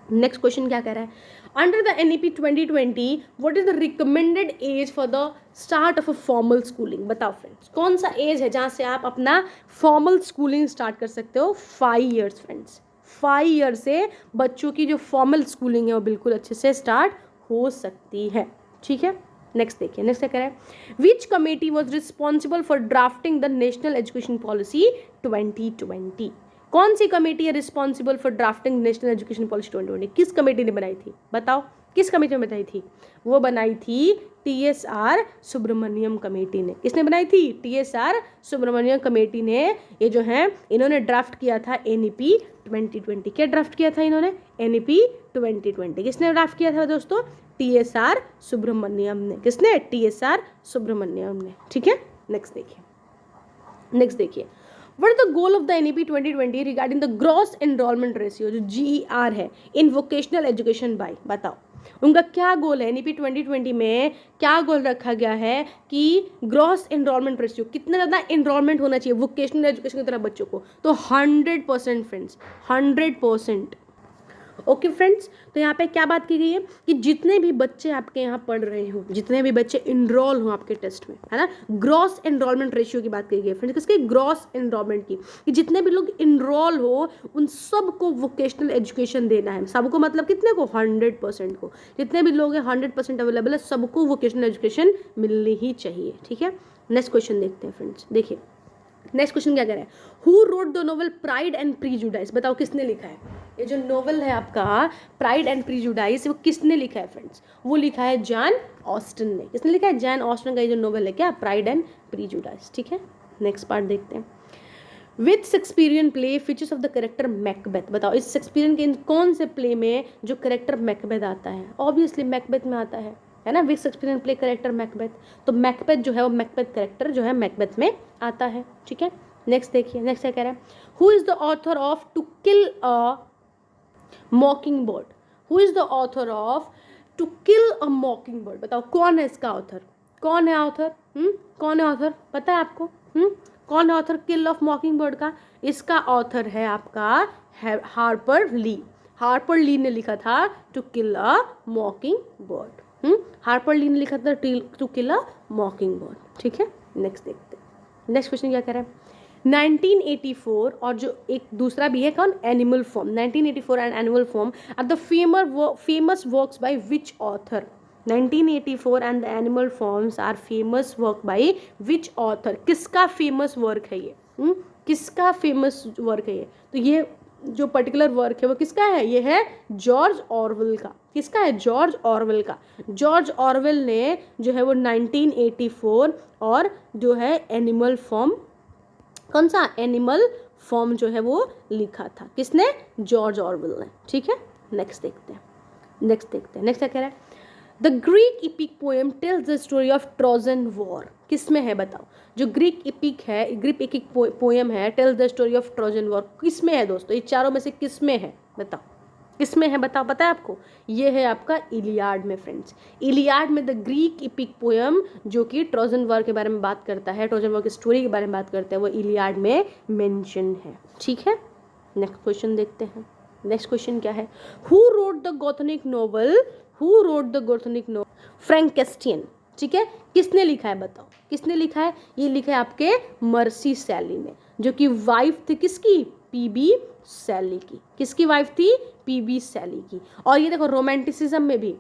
नेक्स्ट क्वेश्चन क्या कह रहा है, under the NEP 2020 what is the recommended age for the start of a formal schooling. बताओ फ्रेंड्स कौन सा एज है जहाँ से आप अपना फॉर्मल स्कूलिंग स्टार्ट कर सकते हो। 5 ईयर्स फ्रेंड्स, 5 ईयर से बच्चों की जो फॉर्मल स्कूलिंग है वो बिल्कुल अच्छे से स्टार्ट हो सकती है। ठीक है, नेक्स्ट देखिए, नेक्स्ट क्या कह रहा है, विच committee was responsible for drafting the national education policy 2020। कौन सी कमेटी है responsible for drafting national education policy 2020, किस कमेटी ने बनाई थी बताओ, किस कमेटी ने बनाई थी, वो बनाई थी TSR सुब्रमण्यम कमेटी ने। किसने बनाई थी, TSR सुब्रमण्यम कमेटी ने। ये जो है इन्होंने ड्राफ्ट किया था NEP 2020। क्या ड्राफ्ट किया था इन्होंने, NEP 2020। किसने ड्राफ्ट किया था दोस्तों, TSR सुब्रमण्यम ने। किसने, TSR सुब्रमण्यम ने। ठीक है, नेक्स्ट देखिए, नेक्स्ट देखिए, What is the goal of the NEP 2020 regarding the gross enrollment ratio जो GER है in vocational education by, बताओ उनका क्या गोल है। NEP 2020 में क्या गोल रखा गया है कि ग्रॉस एनरोलमेंट रेशियो, कितना ज़्यादा एनरोलमेंट होना चाहिए वोकेशनल एजुकेशन की तरफ बच्चों को, तो 100% फ्रेंड्स, 100%। ओके फ्रेंड्स, तो यहाँ पे क्या बात की गई है कि जितने भी बच्चे आपके यहाँ पढ़ रहे हो, जितने भी बच्चे इनरोल हो आपके टेस्ट में, है ना, ग्रॉस एनरोलमेंट रेशियो की बात की गई है फ्रेंड्स। किसकी, ग्रॉस एनरोलमेंट की, कि जितने भी लोग इनरोल हो उन सबको वोकेशनल एजुकेशन देना है। सबको मतलब कितने को, 100% को। जितने भी लोग हैं 100% अवेलेबल है, सबको वोकेशनल एजुकेशन मिलनी ही चाहिए। ठीक है, नेक्स्ट क्वेश्चन देखते हैं फ्रेंड्स। देखिए नेक्स्ट क्वेश्चन क्या कह रहा है, who wrote the novel Pride and Prejudice. बताओ किसने लिखा है ये जो नोवेल है आपका प्राइड एंड प्रीजुडाइस, वो किसने लिखा है फ्रेंड्स, वो लिखा है जैन ऑस्टन ने। किसने लिखा है, जैन ऑस्टन का ये जो नोवेल है क्या, प्राइड एंड प्रीजुडाइस। ठीक है, नेक्स्ट पार्ट देखते हैं, with Shakespearean play features of the character Macbeth. बताओ इस शेक्सपियरियन के कौन से प्ले में जो करेक्टर मैकबेथ आता है, ऑब्वियसली मैकबेथ में आता है ना, with Shakespearean play character Macbeth. तो मैकबेथ जो है वो मैकबेथ करेक्टर जो है मैकबेथ में आता है। ठीक है, नेक्स्ट देखिए, नेक्स्ट क्या कह रहा है, who is the author of To Kill a Mockingbird. Who is the author of To Kill a Mockingbird. बताओ कौन है इसका ऑथर, कौन है ऑथर, कौन है ऑथर, पता है आपको, कौन है ऑथर किल ऑफ मॉकिंग बर्ड का। इसका ऑथर है आपका हार्पर ली। हार्पर ली ने लिखा था To Kill a Mockingbird. Harper Lee ने लिखा था टू किल अ मॉकिंग बर्ड। ठीक है, नेक्स्ट देखते हैं, नेक्स्ट क्वेश्चन क्या कह रहा है, 1984 और जो एक दूसरा भी है कौन, Animal Farm. 1984 and Animal Farm are the famous works by which author. 1984 and the Animal Farms are famous work by which author. किसका फेमस वर्क है ये, किसका फेमस वर्क है ये, तो ये जो पर्टिकुलर वर्क है वो किसका है, ये है जॉर्ज ऑरवेल का। किसका है, जॉर्ज ऑरवेल का। जॉर्ज ऑरवेल ने जो है वो 1984 और जो है एनिमल फॉर्म, कौन सा, एनिमल फॉर्म जो है वो लिखा था। किसने, जॉर्ज ऑरवेल ने। ठीक है, नेक्स्ट देखते हैं, नेक्स्ट देखते हैं, नेक्स्ट क्या कह रहा है, the Greek EPIC poem tells the story of Trojan war. किस में है बताओ। जो ग्रीक इपिक है, ग्रीक इपिक पोएम है tells the story of Trojan war, किस में है दोस्तों? ये चारों में से किस में है बताओ, किस में है बताओ, पता है आपको? ये है आपका इलियाड में फ्रेंड्स। इलियाड में द ग्रीक इपिक पोएम जो कि ट्रोजन वॉर के बारे में बात करता है, ट्रोजन वॉर की स्टोरी के बारे में बात करता है, वो इलियाड में मेंशन है। ठीक है, नेक्स्ट क्वेश्चन देखते हैं। नेक्स्ट क्वेश्चन क्या है? Who wrote the Gothic novel, who wrote the Gothic novel Frankenstein? ठीक है, किसने लिखा है बताओ, किसने लिखा है? ये लिखा है आपके मर्सी शैली ने, जो कि वाइफ थी किसकी? पीबी शैली की। किसकी वाइफ थी? पीबी शैली की। और ये देखो रोमांटिसिज्म में भी,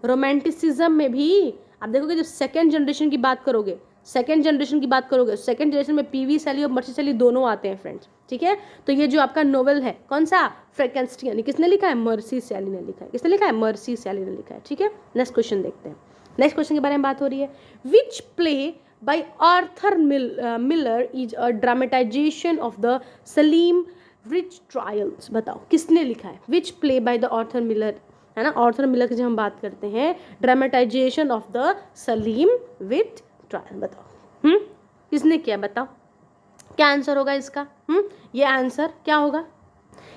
रोमांटिसिज्म में भी आप देखोगे, जब सेकेंड जनरेशन की बात करोगे, सेकेंड जनरेशन की बात करोगे, सेकेंड जनरेशन में पीवी शैली और मर्सी शैली दोनों आते हैं फ्रेंड्स। ठीक है, तो ये जो आपका नोवेल है कौन सा? फ्रैंकेस्टियन, किसने लिखा है? मर्सी शैली ने लिखा है। किसने लिखा है? मर्सी शैली ने लिखा है। ठीक है, नेक्स्ट क्वेश्चन देखते हैं। नेक्स्ट क्वेश्चन के बारे में बात हो रही है। Which play by Arthur Miller is a dramatisation of the Salim which trials? बताओ किसने लिखा है? Which play by the Arthur Miller, है ना, आर्थर मिलर की जब हम बात करते हैं, dramatisation of the Salim which trial, बताओ किसने किया? बताओ क्या आंसर होगा इसका? ये आंसर क्या होगा?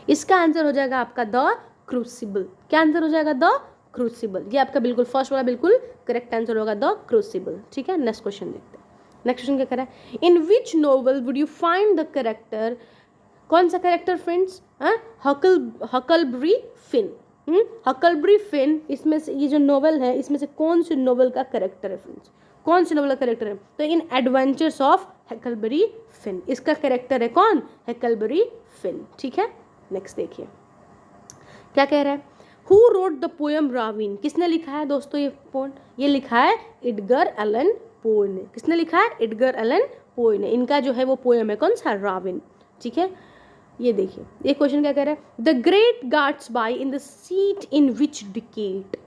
इसका आंसर हो जाएगा आपका द क्रूसिबल। क्या आंसर हो जाएगा? The crucible. ये आपका बिल्कुल फर्स्ट वाला बिल्कुल करेक्ट आंसर होगा, द क्रूसिबल। ठीक है, नेक्स्ट क्वेश्चन देखते हैं। नेक्स्ट क्वेश्चन क्या कह रहा है? In which novel would you find the character, कौन सा character friends? Huckleberry Finn. Huckleberry Finn, इसमें से ये जो नोवेल है इसमें से कौन सी नोवेल का करेक्टर है फ्रेंड्स? कौन सी नोवेल का करेक्टर है? तो in Adventures of Huckleberry Finn, इसका करेक्टर है कौन? Huckleberry Finn. ठीक है, नेक्स्ट देखिए क्या कह रहा है। Who wrote the poem Raven? किसने लिखा है दोस्तों ये पोएम? ये लिखा है एडगर एलन पो ने। किसने लिखा है? एडगर एलन पो ने। इनका जो है वो पोएम है कौन सा? राविन। ठीक है, ये देखिए ये क्वेश्चन क्या कह रहा है? The Great Gatsby in the seat in which decade?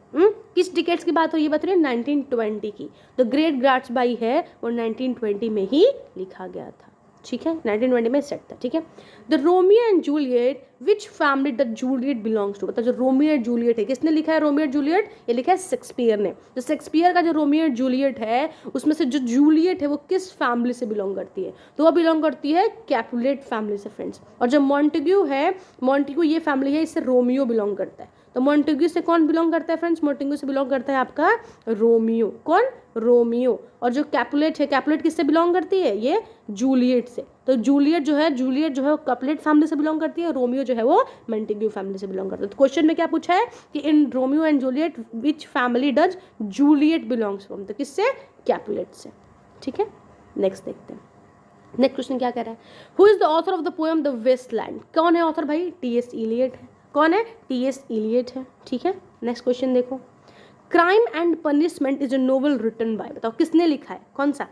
किस डिकेट्स की बात हो? ये बता रही है 1920 की। द ग्रेट गाट्सबाई है वो 1920 में ही लिखा गया था। ठीक है, 1920 में सेट था। ठीक है, the Romeo and Juliet which family the Juliet belongs to? मतलब जो रोमियो एंड जूलियट है, किसने लिखा है रोमियो एंड जूलियट? ये लिखा है शेक्सपियर ने। तो शेक्सपियर का जो रोमियो एंड जूलियट है उसमें से जो जूलियट है वो किस फैमिली से बिलोंग करती है? तो वो बिलोंग करती है कैपुलेट फैमिली से फ्रेंड्स। और जो मॉन्टेग्यू है, मॉन्टेग्यू ये फैमिली है, इससे रोमियो बिलोंग करता है। तो मॉन्टेग्यू से कौन बिलोंग करता है फ्रेंड्स? मॉन्टेग्यू से बिलोंग करता है आपका रोमियो। कौन? रोमियो। और जो कैपुलेट है, कैपुलेट किससे बिलोंग करती है? ये जूलियट से। तो जूलियट जो है वो कैपुलेट फैमिली से बिलोंग करती है, रोमियो जो है वो मॉन्टेग्यू फैमिली से बिलोंग करता है। तो क्वेश्चन में क्या पूछा है कि in Romeo and Juliet which family does Juliet belongs from? तो किससे? कैपुलेट से। ठीक है, नेक्स्ट देखते हैं। नेक्स्ट क्वेश्चन क्या कह रहा है? Who is the author of the poem the Waste Land? कौन है ऑथर भाई? टी.एस. इलियट है। कौन है? टी.एस. इलियट है। ठीक है, नेक्स्ट क्वेश्चन देखो। Crime and Punishment is a novel written by? बताओ किसने लिखा है? कौन सा?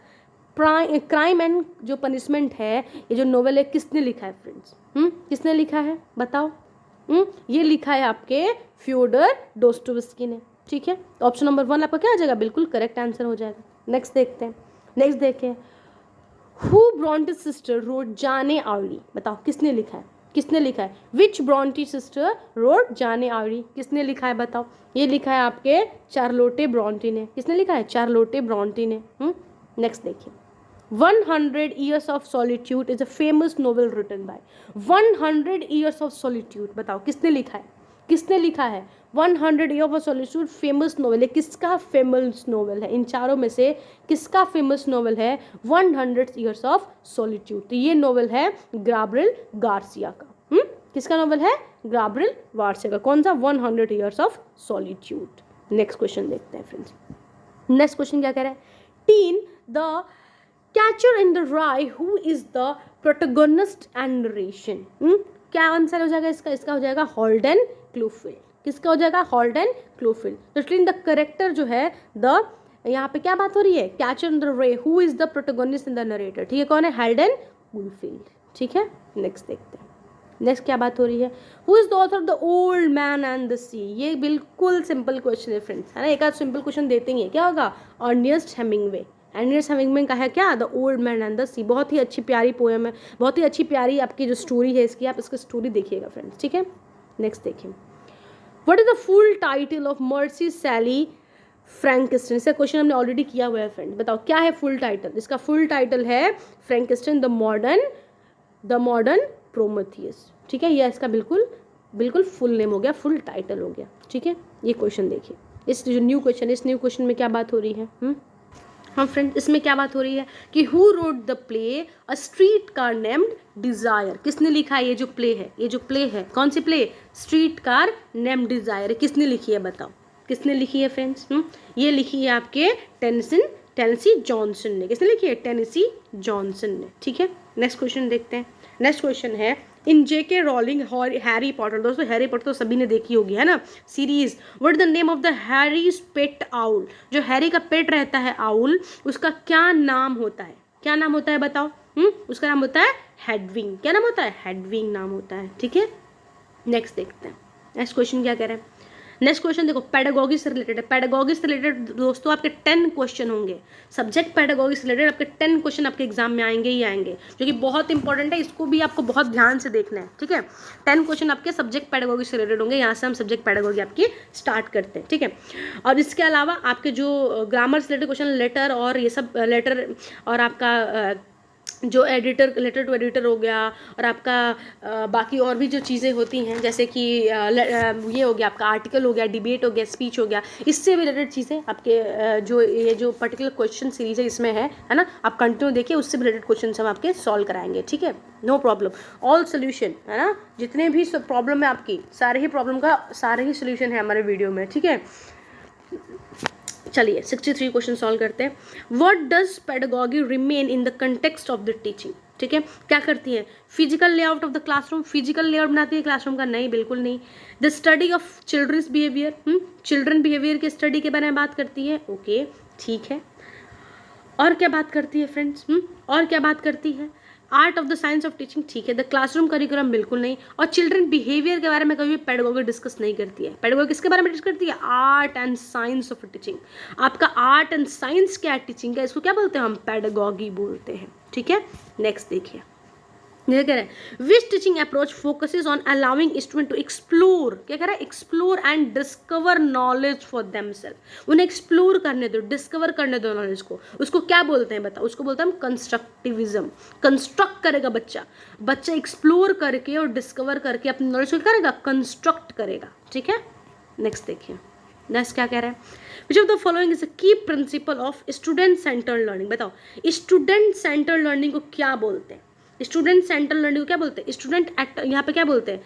क्राइम एंड जो पनिशमेंट है ये जो नोवेल है किसने लिखा है फ्रेंड्स? किसने लिखा है बताओ? ये लिखा है आपके फ्योडर डोस्टोवेस्की ने। ठीक है, तो ऑप्शन नंबर 1 आपका क्या आ जाएगा? बिल्कुल करेक्ट आंसर हो जाएगा। नेक्स्ट देखते हैं। नेक्स्ट देखें, हु ब्रॉन्टेस सिस्टर रोट जाने आवड़ी? बताओ किसने लिखा है? किसने लिखा है? विच ब्रॉन्टी सिस्टर रोट जाने आवड़ी? किसने लिखा है बताओ? ये लिखा है आपके चार्लोटे ब्रॉन्टी ने। किसने लिखा है? चार्लोटे ब्रॉन्टी ने। नेक्स्ट देखिए, 100 Years of Solitude is a famous novel written by? 100 Years of Solitude बताओ किसने लिखा है? किसने लिखा है? 100 Years of Solitude famous novel है। किसका फेमस नोवेल है? इन चारों में से किसका फेमस नोवेल है 100 Years of Solitude? तो ये नोवेल है गैब्रियल गार्सिया का। किसका नोवेल है? गैब्रियल गार्सिया का। कौन सा? 100 Years of Solitude। Next question देखते हैं फ्रेंड्स। नेक्स्ट क्वेश्चन क्या कह रहा है? Tin the Catcher in the Rye, who is the protagonist and narration? क्या आंसर हो जाएगा इसका? इसका हो जाएगा हॉल्डन क्लूफील्ड। किसका हो जाएगा? हॉल्डन क्लूफील्ड। तो इसलिए द करेक्टर जो है द, यहाँ पे क्या बात हो रही है? कैचर इन द रे, who is the protagonist in the narrator? ठीक है, कौन है? हॉल्डन क्लूफील्ड। ठीक है, नेक्स्ट देखते हैं। नेक्स्ट क्या बात हो रही है? Who is the author of the Old Man and the Sea? ये बिल्कुल सिंपल क्वेश्चन है फ्रेंड्स, है ना। एक आध सिंपल क्वेश्चन देते ही है। क्या होगा? Ernest Hemingway. अर्नेस्ट हेमिंगवे का है क्या? The Old Man and the Sea. बहुत ही अच्छी प्यारी पोएम है, बहुत ही अच्छी प्यारी आपकी जो स्टोरी है इसकी, आप इसकी स्टोरी देखिएगा फ्रेंड्स। ठीक है, नेक्स्ट देखिए। What is the full title of mercy शैली फ्रैंकस्टाइन। इसका क्वेश्चन हमने ऑलरेडी किया हुआ है फ्रेंड। बताओ क्या है फुल टाइटल? इसका फुल टाइटल है फ्रैंकस्टाइन द मॉडर्न प्रोमेथियस। ठीक है, ये इसका बिल्कुल फुल नेम हो गया, फुल टाइटल हो गया। ठीक है, ये क्वेश्चन देखिए, इस जो न्यू क्वेश्चन में क्या बात हो रही है? हाँ फ्रेंड, इसमें क्या बात हो रही है कि who wrote the play A Streetcar Named Desire. किसने लिखा है ये जो प्ले है? कौन सी play? Streetcar Named Desire. किसने लिखी है बताओ, किसने लिखी है फ्रेंड्स? ये लिखी है आपके टेनेसी जॉनसन ने। किसने लिखी है? टेनेसी जॉनसन ने। ठीक है, नेक्स्ट क्वेश्चन देखते हैं। नेक्स्ट क्वेश्चन है इन जेके रोलिंग हैरी पॉटर। दोस्तों हैरी पॉटर तो सभी ने देखी होगी, है ना, series. What is the name of the Harry's pet owl? जो हैरी का पेट रहता है आउल, उसका क्या नाम होता है? क्या नाम होता है बताओ? उसका नाम होता है हेडविंग। क्या नाम होता है? हेडविंग नाम होता है। ठीक है, नेक्स्ट देखते हैं। नेक्स्ट क्वेश्चन क्या कह रहे हैं? नेक्स्ट क्वेश्चन देखो, पेडागोगी से रिलेटेड है। पेडागोगी से रिलेटेड दोस्तों आपके 10 क्वेश्चन होंगे। सब्जेक्ट पेडागोगी से रिलेटेड आपके 10 क्वेश्चन आपके एग्जाम में आएंगे ही आएंगे, जो कि बहुत इंपॉर्टेंट है। इसको भी आपको बहुत ध्यान से देखना है। ठीक है, 10 क्वेश्चन आपके सब्जेक्ट पेडागोगी से रिलेटेड होंगे। यहाँ से हम सब्जेक्ट पेडागोगी आपकी स्टार्ट करते हैं। ठीक है, और इसके अलावा आपके जो ग्रामर से रिलेटेड क्वेश्चन, लेटर और ये सब लेटर, और आपका जो लेटर टू एडिटर हो गया, और आपका बाकी और भी जो चीज़ें होती हैं, जैसे कि ये हो गया आपका आर्टिकल हो गया, डिबेट हो गया, स्पीच हो गया, इससे रिलेटेड चीज़ें आपके जो पर्टिकुलर क्वेश्चन सीरीज है इसमें है ना, आप कंटिन्यू देखिए, उससे रिलेटेड क्वेश्चन हम आपके सॉल्व कराएंगे। ठीक है, नो प्रॉब्लम, ऑल सोल्यूशन है ना, जितने भी प्रॉब्लम है आपकी, सारे ही प्रॉब्लम का सारे ही सोल्यूशन है हमारे वीडियो में। ठीक है, चलिए 63 क्वेश्चन सॉल्व करते हैं। What does pedagogy remain in the context of the teaching? ठीक है, क्या करती है? Physical layout of the classroom. Physical layout बनाती है क्लासरूम का? नहीं, बिल्कुल नहीं। The study of children's behaviour, children behaviour के स्टडी के बारे में बात करती है। ओके, ठीक है। और क्या बात करती है फ्रेंड्स? और क्या बात करती है? Art of the science of teaching. ठीक है। द क्लासरूम करिकुलम बिल्कुल नहीं। और चिल्ड्रन बिहेवियर के बारे में कभी भी पेडागोगी डिस्कस नहीं करती है। पेडागोगी किसके बारे में डिस्कस करती है? Art and science of teaching. आपका आर्ट एंड साइंस क्या है टीचिंग का, इसको क्या बोलते हैं हम? पेडागोगी बोलते हैं। ठीक है, नेक्स्ट देखिए, ये कह रहे हैं which teaching approach focuses on allowing student to explore. क्या कह रहा है? Explore and discover knowledge for themselves. उन्हें एक्सप्लोर करने दो, डिस्कवर करने दो नॉलेज को। उसको क्या बोलते हैं बताओ? उसको बोलते हैं हम कंस्ट्रक्टिविज्म। कंस्ट्रक्ट करेगा बच्चा एक्सप्लोर करके और डिस्कवर करके अपनी नॉलेज को करेगा, कंस्ट्रक्ट करेगा। ठीक है, नेक्स्ट देखिए, नेक्स्ट क्या कह रहा है? Which of the following is a key principle of student centered learning. बताओ स्टूडेंट सेंटर्ड लर्निंग को क्या बोलते हैं? स्टूडेंट सेंटर लर्निंग को क्या बोलते हैं? स्टूडेंट एक्ट, यहाँ पे क्या बोलते हैं?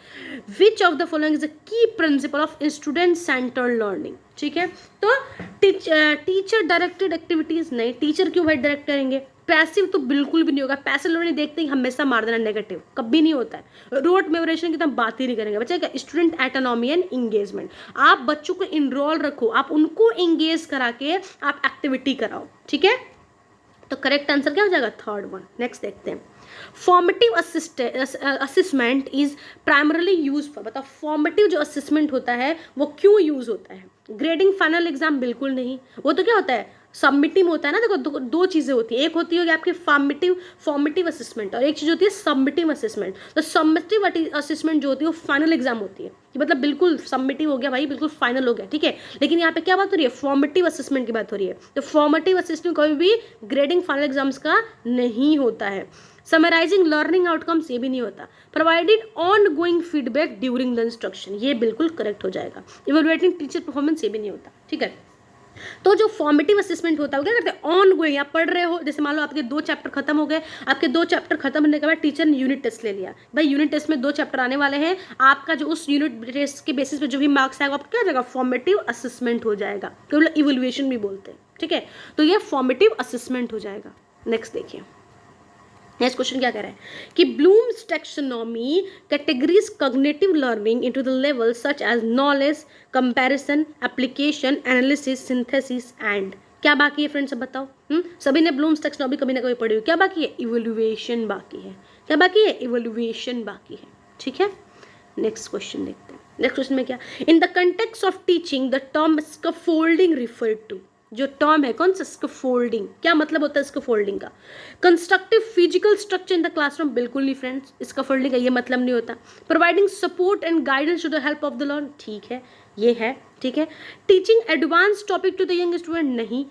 विच of the following is the key principle of student centre learning. ठीक है, तो टीचर डायरेक्टेड एक्टिविटीज नहीं। टीचर क्यों भाई डायरेक्ट करेंगे? पैसिव तो बिल्कुल भी नहीं होगा। पैसिव लर्निंग देखते ही हमेशा मार देना नेगेटिव, कभी नहीं होता है। रोट मेमोराइजेशन की तो हम बात ही नहीं करेंगे। बच्चा क्या? Student autonomy and engagement. आप बच्चों को इनरोल रखो, आप उनको इंगेज करा के आप एक्टिविटी कराओ। ठीक है, तो करेक्ट आंसर क्या हो जाएगा? Third one. नेक्स्ट देखते हैं, formative assessment is primarily use for. बताओ फॉर्मेटिव जो असेसमेंट होता है वो क्यों यूज होता है? ग्रेडिंग, फाइनल एग्जाम बिल्कुल नहीं। वो तो क्या होता है? सबमिटिव होता है ना। देखो दो चीज़ें होती है, एक होती है आपकी फॉर्मेटिव असेसमेंट और एक चीज़ होती है सबमिटिव असेसमेंट। तो सबमिटिव असेसमेंट जो होती है वो फाइनल एग्जाम होती है, कि मतलब बिल्कुल सबमिटिव हो गया भाई, बिल्कुल फाइनल हो गया। ठीक है, लेकिन यहाँ पे क्या बात हो रही है? फॉर्मेटिव असेसमेंट की बात हो रही है। तो फॉर्मेटिव असेसमेंट कभी भी ग्रेडिंग, फाइनल एग्जाम्स का नहीं होता है। समराइजिंग लर्निंग आउटकम्स, ये भी नहीं होता। Provided on going feedback during the instruction, ये बिल्कुल करेक्ट हो जाएगा। इवेलुएटिंग टीचर परफॉर्मेंस, ये भी नहीं होता। ठीक है, तो जो फॉर्मेटिव असेसमेंट होता है वो क्या करते हैं? ऑन गोइंग, आप पढ़ रहे हो, जैसे मान लो आपके 2 चैप्टर खत्म हो गए, आपके 2 चैप्टर खत्म होने के बाद टीचर ने यूनिट टेस्ट ले लिया। भाई यूनिट टेस्ट में 2 चैप्टर आने वाले हैं, आपका जो उस यूनिट टेस्ट के बेसिस पे जो भी मार्क्स आएगा आपका क्या हो जाएगा? फॉर्मेटिव असेसमेंट हो जाएगा, तो इवैल्यूएशन भी बोलते हैं। ठीक है, तो ये फॉर्मेटिव असेसमेंट हो जाएगा। नेक्स्ट देखिए, नेक्स्ट क्वेश्चन क्या कह रहा है कि Bloom's taxonomy categories cognitive learning into the level such as knowledge, comparison, application, analysis, synthesis and. क्या बाकी है फ्रेंड्स, सब बताओ। सभी ने ब्लूम्स टैक्सोनॉमी कभी ना कभी पढ़ी हुई। क्या बाकी है? इवैल्यूएशन बाकी है। क्या बाकी है? इवैल्यूएशन बाकी है। ठीक है, नेक्स्ट क्वेश्चन देखते हैं। नेक्स्ट क्वेश्चन में क्या? In the context of teaching the term scaffolding referred to. जो टर्म है कौन सा, स्कैफोल्डिंग। क्या मतलब होता है स्कैफोल्डिंग का? Constructive physical structure in the classroom, बिल्कुल नहीं फ्रेंड्स, स्कैफोल्डिंग का ये मतलब नहीं होता। Providing support and guidance to the help of the learn, ठीक है ये है, ठीक है। Teaching advance topic to the young student, नहीं।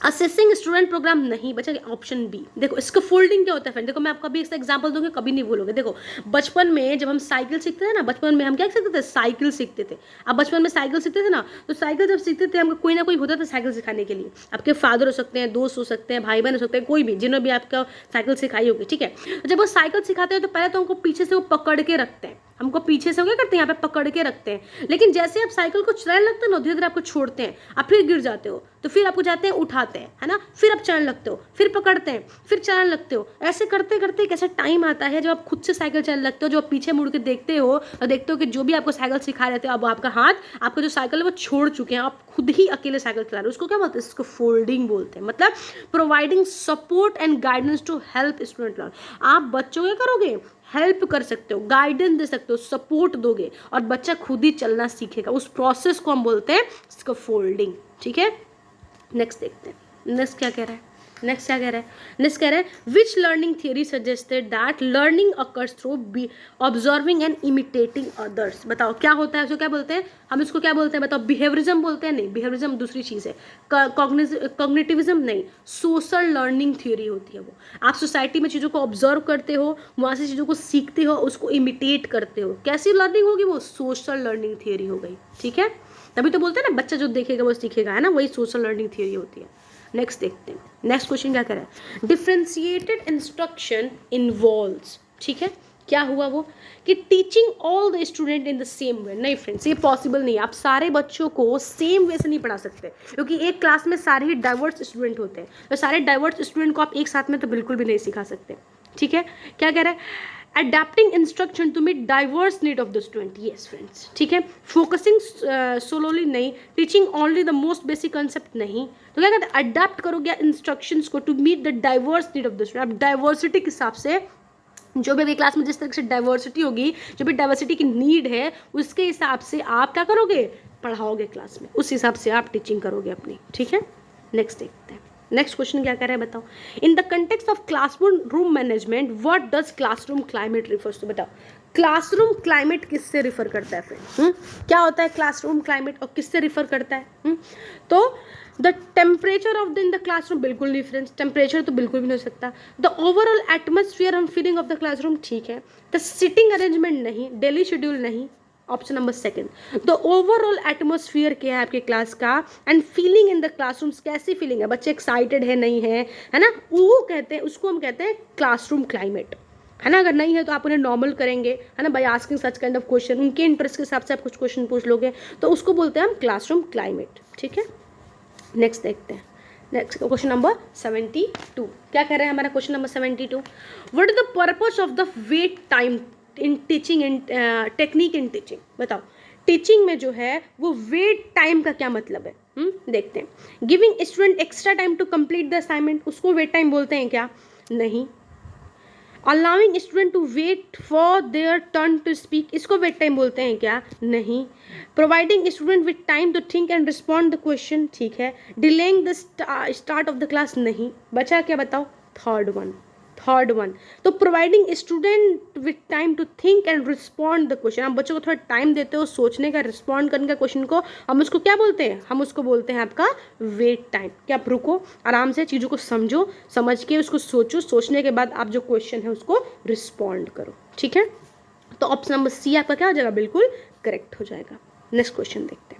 असेसिंग स्टूडेंट प्रोग्राम, नहीं बचा। Option B. देखो स्कैफोल्डिंग क्या होता है फ्रेंड, देखो मैं आपको अभी इसका एग्जांपल दूंगी, कभी नहीं भूलोगे। देखो बचपन में जब हम साइकिल सीखते थे ना, बचपन में हम क्या सीखते थे, साइकिल सीखते थे। अब बचपन में साइकिल सीखते थे ना, तो साइकिल जब सीखते थे हमको कोई ना कोई होता था साइकिल सिखाने के लिए। आपके फादर हो सकते हैं, दोस्त हो सकते हैं, भाई बहन हो सकते हैं, कोई भी जिन्होंने भी आपका साइकिल सिखाई होगी, ठीक है। जब वो साइकिल सिखाते हैं तो पहले तो हमको पीछे से वो पकड़ के रखते हैं, हमको पीछे से वो क्या करते हैं, यहाँ पे पकड़ के रखते हैं। लेकिन जैसे आप साइकिल को चलाने लगते हो ना, धीरे धीरे आपको छोड़ते हैं, आप फिर गिर जाते हो, तो फिर आपको जाते हैं उठाते हैं, है ना, फिर आप चलाने लगते हो, फिर पकड़ते हैं, फिर चलाने लगते हो। ऐसे करते करते एक ऐसा टाइम आता है जब आप खुद से साइकिल चलाने लगते हो, जो आप पीछे मुड़ के देखते हो और देखते हो कि जो भी आपको साइकिल सिखा रहे थे, अब आपका हाथ, आपका जो साइकिल है वो छोड़ चुके हैं, आप खुद ही अकेले साइकिल चला रहे हो। उसको क्या बोलते हैं, इसको फोल्डिंग बोलते हैं। मतलब providing support and guidance to help student learn. आप बच्चों क्या करोगे, हेल्प कर सकते हो, गाइडेंस दे सकते हो, सपोर्ट दोगे और बच्चा खुद ही चलना सीखेगा। उस प्रोसेस को हम बोलते हैं स्कैफोल्डिंग, ठीक है। नेक्स्ट देखते हैं, नेक्स्ट क्या कह रहा है, नेक्स्ट क्या कह रहा है, नेक्स्ट कह रहा है which learning theory suggested that learning occurs through by observing and imitating others. बताओ क्या होता है, उसको क्या बोलते हैं, हम इसको क्या बोलते हैं, बताओ। बिहेवियरिज्म बोलते हैं, नहीं, बिहेवियरिज्म दूसरी चीज़ है। कॉग्निटिविज्म नहीं, सोशल लर्निंग थियरी होती है वो। आप सोसाइटी में चीज़ों को ऑब्जर्व करते हो, वहाँ से चीज़ों को सीखते हो, उसको इमिटेट करते हो। कैसी लर्निंग होगी वो, सोशल लर्निंग थियरी हो गई, ठीक है। तभी तो बोलते हैं ना, बच्चा जो देखेगा वो सीखेगा, है ना, वही सोशल लर्निंग थियरी होती है। नेक्स्ट देखते हैं, नेक्स्ट क्वेश्चन क्या कर रहा है, डिफरेंशिएटेड इंस्ट्रक्शन इन्वॉल्व्स, ठीक है। क्या हुआ वो कि teaching all the student in the same way, नहीं फ्रेंड्स ये पॉसिबल नहीं है। आप सारे बच्चों को सेम वे से नहीं पढ़ा सकते, क्योंकि एक क्लास में सारे ही डाइवर्स स्टूडेंट होते हैं, तो सारे डाइवर्स स्टूडेंट को आप एक साथ में तो बिल्कुल भी नहीं सिखा सकते, ठीक है। क्या कह रहा है, adapting instruction to meet diverse need of the student, yes friends, ठीक है। फोकसिंग solely नहीं, teaching only the most basic concept नहीं, तो क्या कहते हैं, अडेप्ट करोगे इंस्ट्रक्शंस को to meet the diverse need of the student. आप डाइवर्सिटी के हिसाब से, जो भी अभी क्लास में जिस तरह से डाइवर्सिटी होगी, जो भी डाइवर्सिटी की नीड है, उसके हिसाब से आप क्या करोगे, पढ़ाओगे क्लास में, उस हिसाब से आप टीचिंग करोगे अपनी, ठीक है। नेक्स्ट देखते हैं, नेक्स्ट क्वेश्चन क्या कर रहा है बताओ। In the context of classroom management what does classroom climate refers to, बताओ क्लासरूम क्लाइमेट किससे रिफर करता है फ्रेंड, क्या होता है क्लासरूम क्लाइमेट और किससे रिफर करता है, तो the temperature of the in the classroom, बिल्कुल नहीं फ्रेंड्स, टेम्परेचर तो बिल्कुल भी नहीं हो सकता। The overall atmosphere and feeling of the classroom, ठीक है। द सिटिंग अरेंजमेंट नहीं, डेली शेड्यूल नहीं, option number second. The overall atmosphere क्या है आपके क्लास का, and feeling in the classrooms, कैसी फीलिंग है, बच्चे एक्साइटेड है नहीं है ना, वो कहते हैं, उसको हम कहते हैं क्लासरूम क्लाइमेट, है ना। अगर नहीं है तो आप उन्हें नॉर्मल करेंगे, है ना, by asking such kind of question, उनके इंटरेस्ट के हिसाब से आप कुछ क्वेश्चन पूछ लोगे, तो उसको बोलते हैं हम क्लासरूम क्लाइमेट, ठीक है। नेक्स्ट देखते हैं, नेक्स्ट क्वेश्चन नंबर 72, क्या कह रहे हैं हमारा question number 72, what is the purpose of the wait time in teaching, in technique in teaching, बताओ टीचिंग में जो है वो वेट टाइम का क्या मतलब है, देखते हैं। Giving student extra time to complete the assignment, उसको वेट टाइम बोलते हैं क्या, नहीं। Allowing student to wait for their turn to speak, इसको वेट टाइम बोलते हैं क्या, नहीं। Providing student with time to think and respond the question, ठीक है। Delaying the start of the class, नहीं। बचा क्या बताओ, थर्ड वन। तो providing student with time to think and respond the question, आप बच्चों को थोड़ा टाइम देते हो सोचने का, रिस्पॉन्ड करने का क्वेश्चन को, हम उसको क्या बोलते हैं, हम उसको बोलते हैं आपका वेट टाइम। कि आप रुको, आराम से चीज़ों को समझो, समझ के उसको सोचो, सोचने के बाद आप जो क्वेश्चन है उसको रिस्पॉन्ड करो, ठीक है। तो ऑप्शन नंबर सी आपका क्या हो जाएगा, बिल्कुल करेक्ट हो जाएगा। नेक्स्ट क्वेश्चन देखते हैं,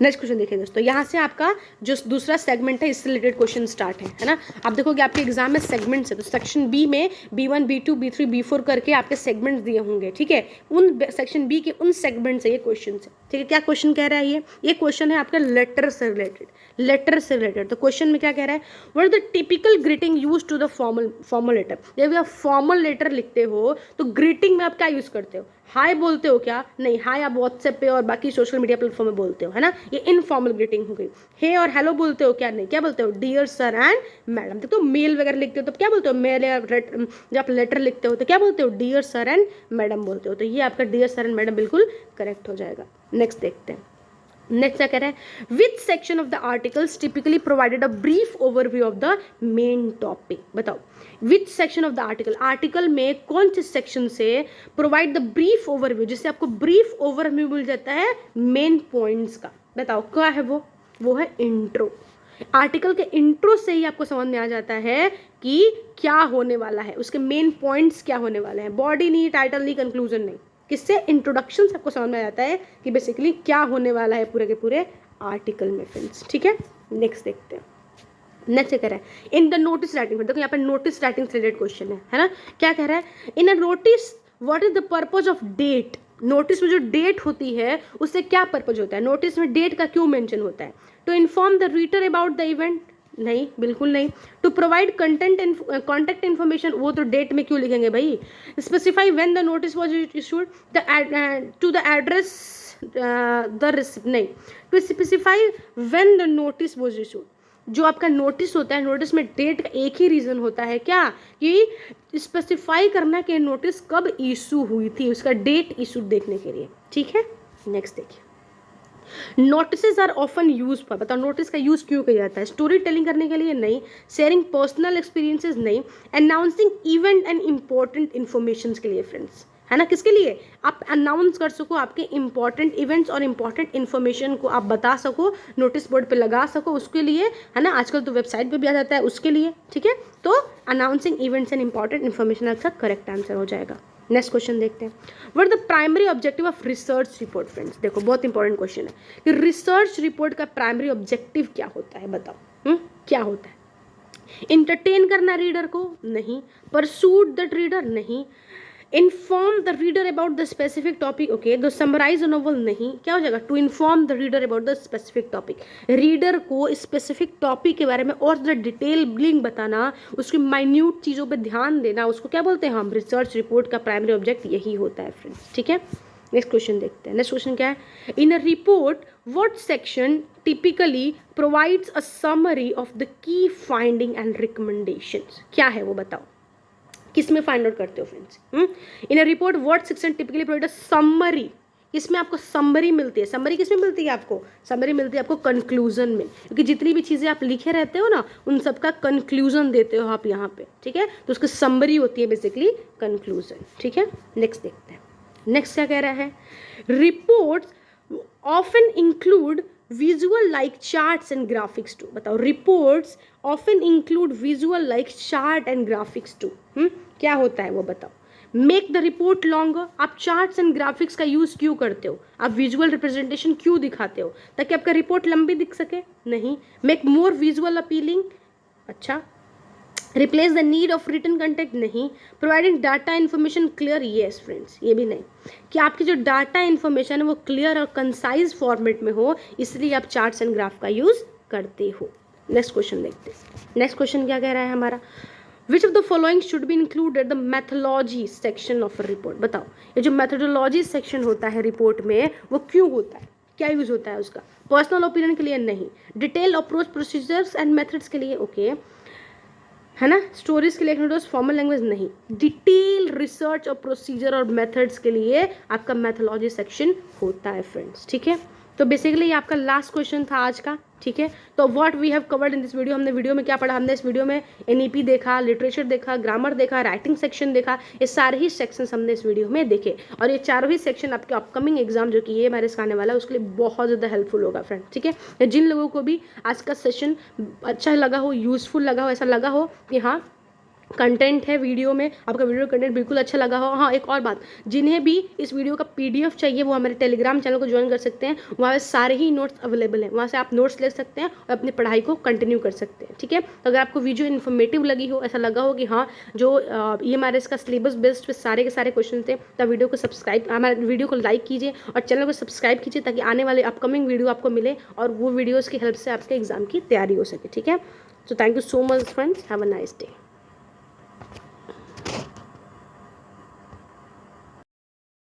नेक्स्ट क्वेश्चन देखिए दोस्तों, यहाँ से आपका जो दूसरा सेगमेंट है इससे रिलेटेड क्वेश्चन स्टार्ट है ना। आप देखोगे आपके एग्जाम में सेगमेंट्स है, तो सेक्शन बी में B1 B2 B3 B4 करके आपके सेगमेंट्स दिए होंगे, ठीक है। उन सेक्शन बी के उन सेगमेंट से ये क्वेश्चन है, ठीक है। क्या क्वेश्चन कह रहा है ये क्वेश्चन है आपका लेटर से रिलेटेड। तो क्वेश्चन में क्या कह रहा है, what is the typical greeting use to the formal letter. जब आप फॉर्मल लेटर लिखते हो तो ग्रीटिंग में आप क्या यूज करते हो, हाय बोलते हो क्या, नहीं, हाय आप व्हाट्सएप पे और बाकी सोशल मीडिया प्लेटफॉर्म में बोलते हो, है ना, ये इनफॉर्मल ग्रीटिंग हो गई। हे और हेलो बोलते हो क्या, नहीं, क्या बोलते हो, डियर सर एंड मैडम। देखो मेल वगैरह लिखते हो तो क्या बोलते हो, मेल या जब आप लेटर लिखते हो तो क्या बोलते हो, डियर सर एंड मैडम बोलते हो। तो ये आपका डियर सर एंड मैडम बिल्कुल करेक्ट हो जाएगा। नेक्स्ट देखते हैं, नेक्स्ट क्या कह रहा है, which section of the articles typically provided a brief overview of the main topic, बताओ which section of the article, article में कौन से सेक्शन से प्रोवाइड द ब्रीफ ओवरव्यू, जिससे आपको ब्रीफ ओवरव्यू मिल जाता है मेन पॉइंट्स का, बताओ क्या है वो है इंट्रो। आर्टिकल के इंट्रो से ही आपको समझ में आ जाता है कि क्या होने वाला है, उसके मेन पॉइंट्स क्या होने वाले हैं, बॉडी नहीं, टाइटल नहीं, कंक्लूजन नहीं, किससे, इंट्रोडक्शन से आपको समझ में आ जाता है कि बेसिकली क्या होने वाला है पूरे के पूरे आर्टिकल में फ्रेंड्स, ठीक है। नेक्स्ट देखते हैं, नेक्स्ट क्या कह रहा है, इन द नोटिस राइटिंग, देखो यहाँ पर नोटिस राइटिंग से रिलेटेड क्वेश्चन है ना, क्या कह रहा है, in a notice what is the purpose of date, notice में जो डेट होती है उससे क्या पर्पज होता है, नोटिस में डेट का क्यों मेंशन होता है, to inform the reader about the event, नहीं बिल्कुल नहीं, टू प्रोवाइड कॉन्टेक्ट इन्फॉर्मेशन, वो तो डेट में क्यों लिखेंगे भाई, specify when the notice was issued, to the address the receipt, नहीं, to specify when the notice was issued, जो आपका नोटिस होता है नोटिस में डेट का एक ही रीज़न होता है क्या, कि स्पेसिफाई करना कि नोटिस कब इशू हुई थी, उसका डेट इशू देखने के लिए, ठीक है। नेक्स्ट देखिए, notice are often use for, बताओ नोटिस का यूज क्यों किया जाता है, स्टोरी टेलिंग करने के लिए नहीं, शेयरिंग पर्सनल एक्सपीरियंसेस नहीं, announcing event and important information के लिए फ्रेंड्स, है ना, किसके लिए, आप अनाउंस कर सको आपके इंपॉर्टेंट इवेंट्स और इंपॉर्टेंट इन्फॉर्मेशन को आप बता सको, नोटिस बोर्ड पे लगा सको, उसके लिए, है ना, आजकल तो वेबसाइट पे भी आ जाता है उसके लिए, ठीक है। तो announcing events and important information आपका करेक्ट आंसर हो जाएगा। नेक्स्ट क्वेश्चन देखते हैं, what the primary objective of research report, friends देखो बहुत इंपॉर्टेंट क्वेश्चन है कि रिसर्च रिपोर्ट का प्राइमरी ऑब्जेक्टिव क्या होता है, बताओ क्या होता है, इंटरटेन करना रीडर को, नहीं, परसूट दैट रीडर, नहीं, inform the reader about the specific topic, okay, तो समराइज नोवेल, नहीं, क्या हो जाएगा, to inform the reader about the specific topic, reader को स्पेसिफिक टॉपिक के बारे में और ज़्यादा डिटेलिंग बताना, उसकी माइन्यूट चीज़ों पे ध्यान देना, उसको क्या बोलते हैं हम, रिसर्च रिपोर्ट का प्राइमरी ऑब्जेक्ट यही होता है फ्रेंड्स, ठीक है। नेक्स्ट क्वेश्चन देखते हैं, नेक्स्ट क्वेश्चन क्या है, in a report what section typically provides a summary of the key finding and recommendations, क्या है वो बताओ, किस में फाइंड आउट करते हो friends, in a report what section typically provide a summary, इसमें आपको समरी मिलती है, समरी किस में मिलती है आपको, समरी मिलती है आपको कंक्लूजन में, क्योंकि जितनी भी चीज़ें आप लिखे रहते हो ना उन सबका कंक्लूजन देते हो आप यहाँ पे, ठीक है, तो उसकी समरी होती है बेसिकली कंक्लूजन, ठीक है। नेक्स्ट देखते हैं, नेक्स्ट क्या कह रहा है, reports often include visual like charts and graphics too, बताओ reports often include visual like chart and graphics too, क्या होता है वो बताओ, मेक द रिपोर्ट लॉन्गर, आप चार्ट्स एंड ग्राफिक्स का यूज क्यों करते हो, आप विजुअल रिप्रेजेंटेशन क्यों दिखाते हो, ताकि आपका रिपोर्ट लंबी दिख सके, नहीं, मेक मोर विजुअल अपीलिंग, अच्छा, replace the need of written content, नहीं, providing data information clear, yes friends, ये भी नहीं, कि आपकी जो डाटा इन्फॉर्मेशन है वो क्लियर और कंसाइज फॉर्मेट में हो, इसलिए आप चार्ट्स एंड ग्राफ का यूज करते हो। नेक्स्ट क्वेश्चन देखते हैं, नेक्स्ट क्वेश्चन क्या कह रहा है हमारा, which of the following should be included the methodology section of a report, बताओ ये जो मैथोलॉजी सेक्शन होता है रिपोर्ट में वो क्यों होता है, क्या यूज होता है उसका, पर्सनल ओपिनियन के लिए, नहीं, detail approach procedures and methods के लिए, ओके, है ना, स्टोरीज के लिए, फॉर्मल लैंग्वेज, नहीं, डिटेल रिसर्च और प्रोसीजर और मेथड्स के लिए आपका मैथोलॉजी सेक्शन होता है फ्रेंड्स, ठीक है। तो बेसिकली ये आपका लास्ट क्वेश्चन था आज का, ठीक है। तो what we have covered in this video, हमने वीडियो में क्या पढ़ा, हमने इस वीडियो में एनईपी देखा, लिटरेचर देखा, ग्रामर देखा, राइटिंग सेक्शन देखा, ये सारे ही सेक्शंस हमने इस वीडियो में देखे, और ये चारों ही सेक्शन आपके अपकमिंग एग्जाम जो कि ये हमारे आने वाला है उसके लिए बहुत ज़्यादा हेल्पफुल होगा फ्रेंड, ठीक है। जिन लोगों को भी आज का सेशन अच्छा लगा हो, यूजफुल लगा हो, ऐसा लगा हो कि हाँ कंटेंट है वीडियो में, आपका वीडियो कंटेंट बिल्कुल अच्छा लगा हो, हाँ एक और बात, जिन्हें भी इस वीडियो का पीडीएफ चाहिए वो हमारे टेलीग्राम चैनल को ज्वाइन कर सकते हैं, वहाँ पे सारे ही नोट्स अवेलेबल हैं, वहाँ से आप नोट्स ले सकते हैं और अपनी पढ़ाई को कंटिन्यू कर सकते हैं, ठीक है। तो अगर आपको वीडियो इन्फॉर्मेटिव लगी हो, ऐसा लगा हो कि हाँ जो ये हमारे इसका सिलेबस बेस्ड पे सारे के सारे क्वेश्चन थे, तो वीडियो को सब्सक्राइब, हमारे वीडियो को लाइक कीजिए और चैनल को सब्सक्राइब कीजिए ताकि आने वाले अपकमिंग वीडियो आपको मिले और वो वीडियोज़ की हेल्प से आपके एग्जाम की तैयारी हो सके, ठीक है। So thank you so much friends, have a nice day.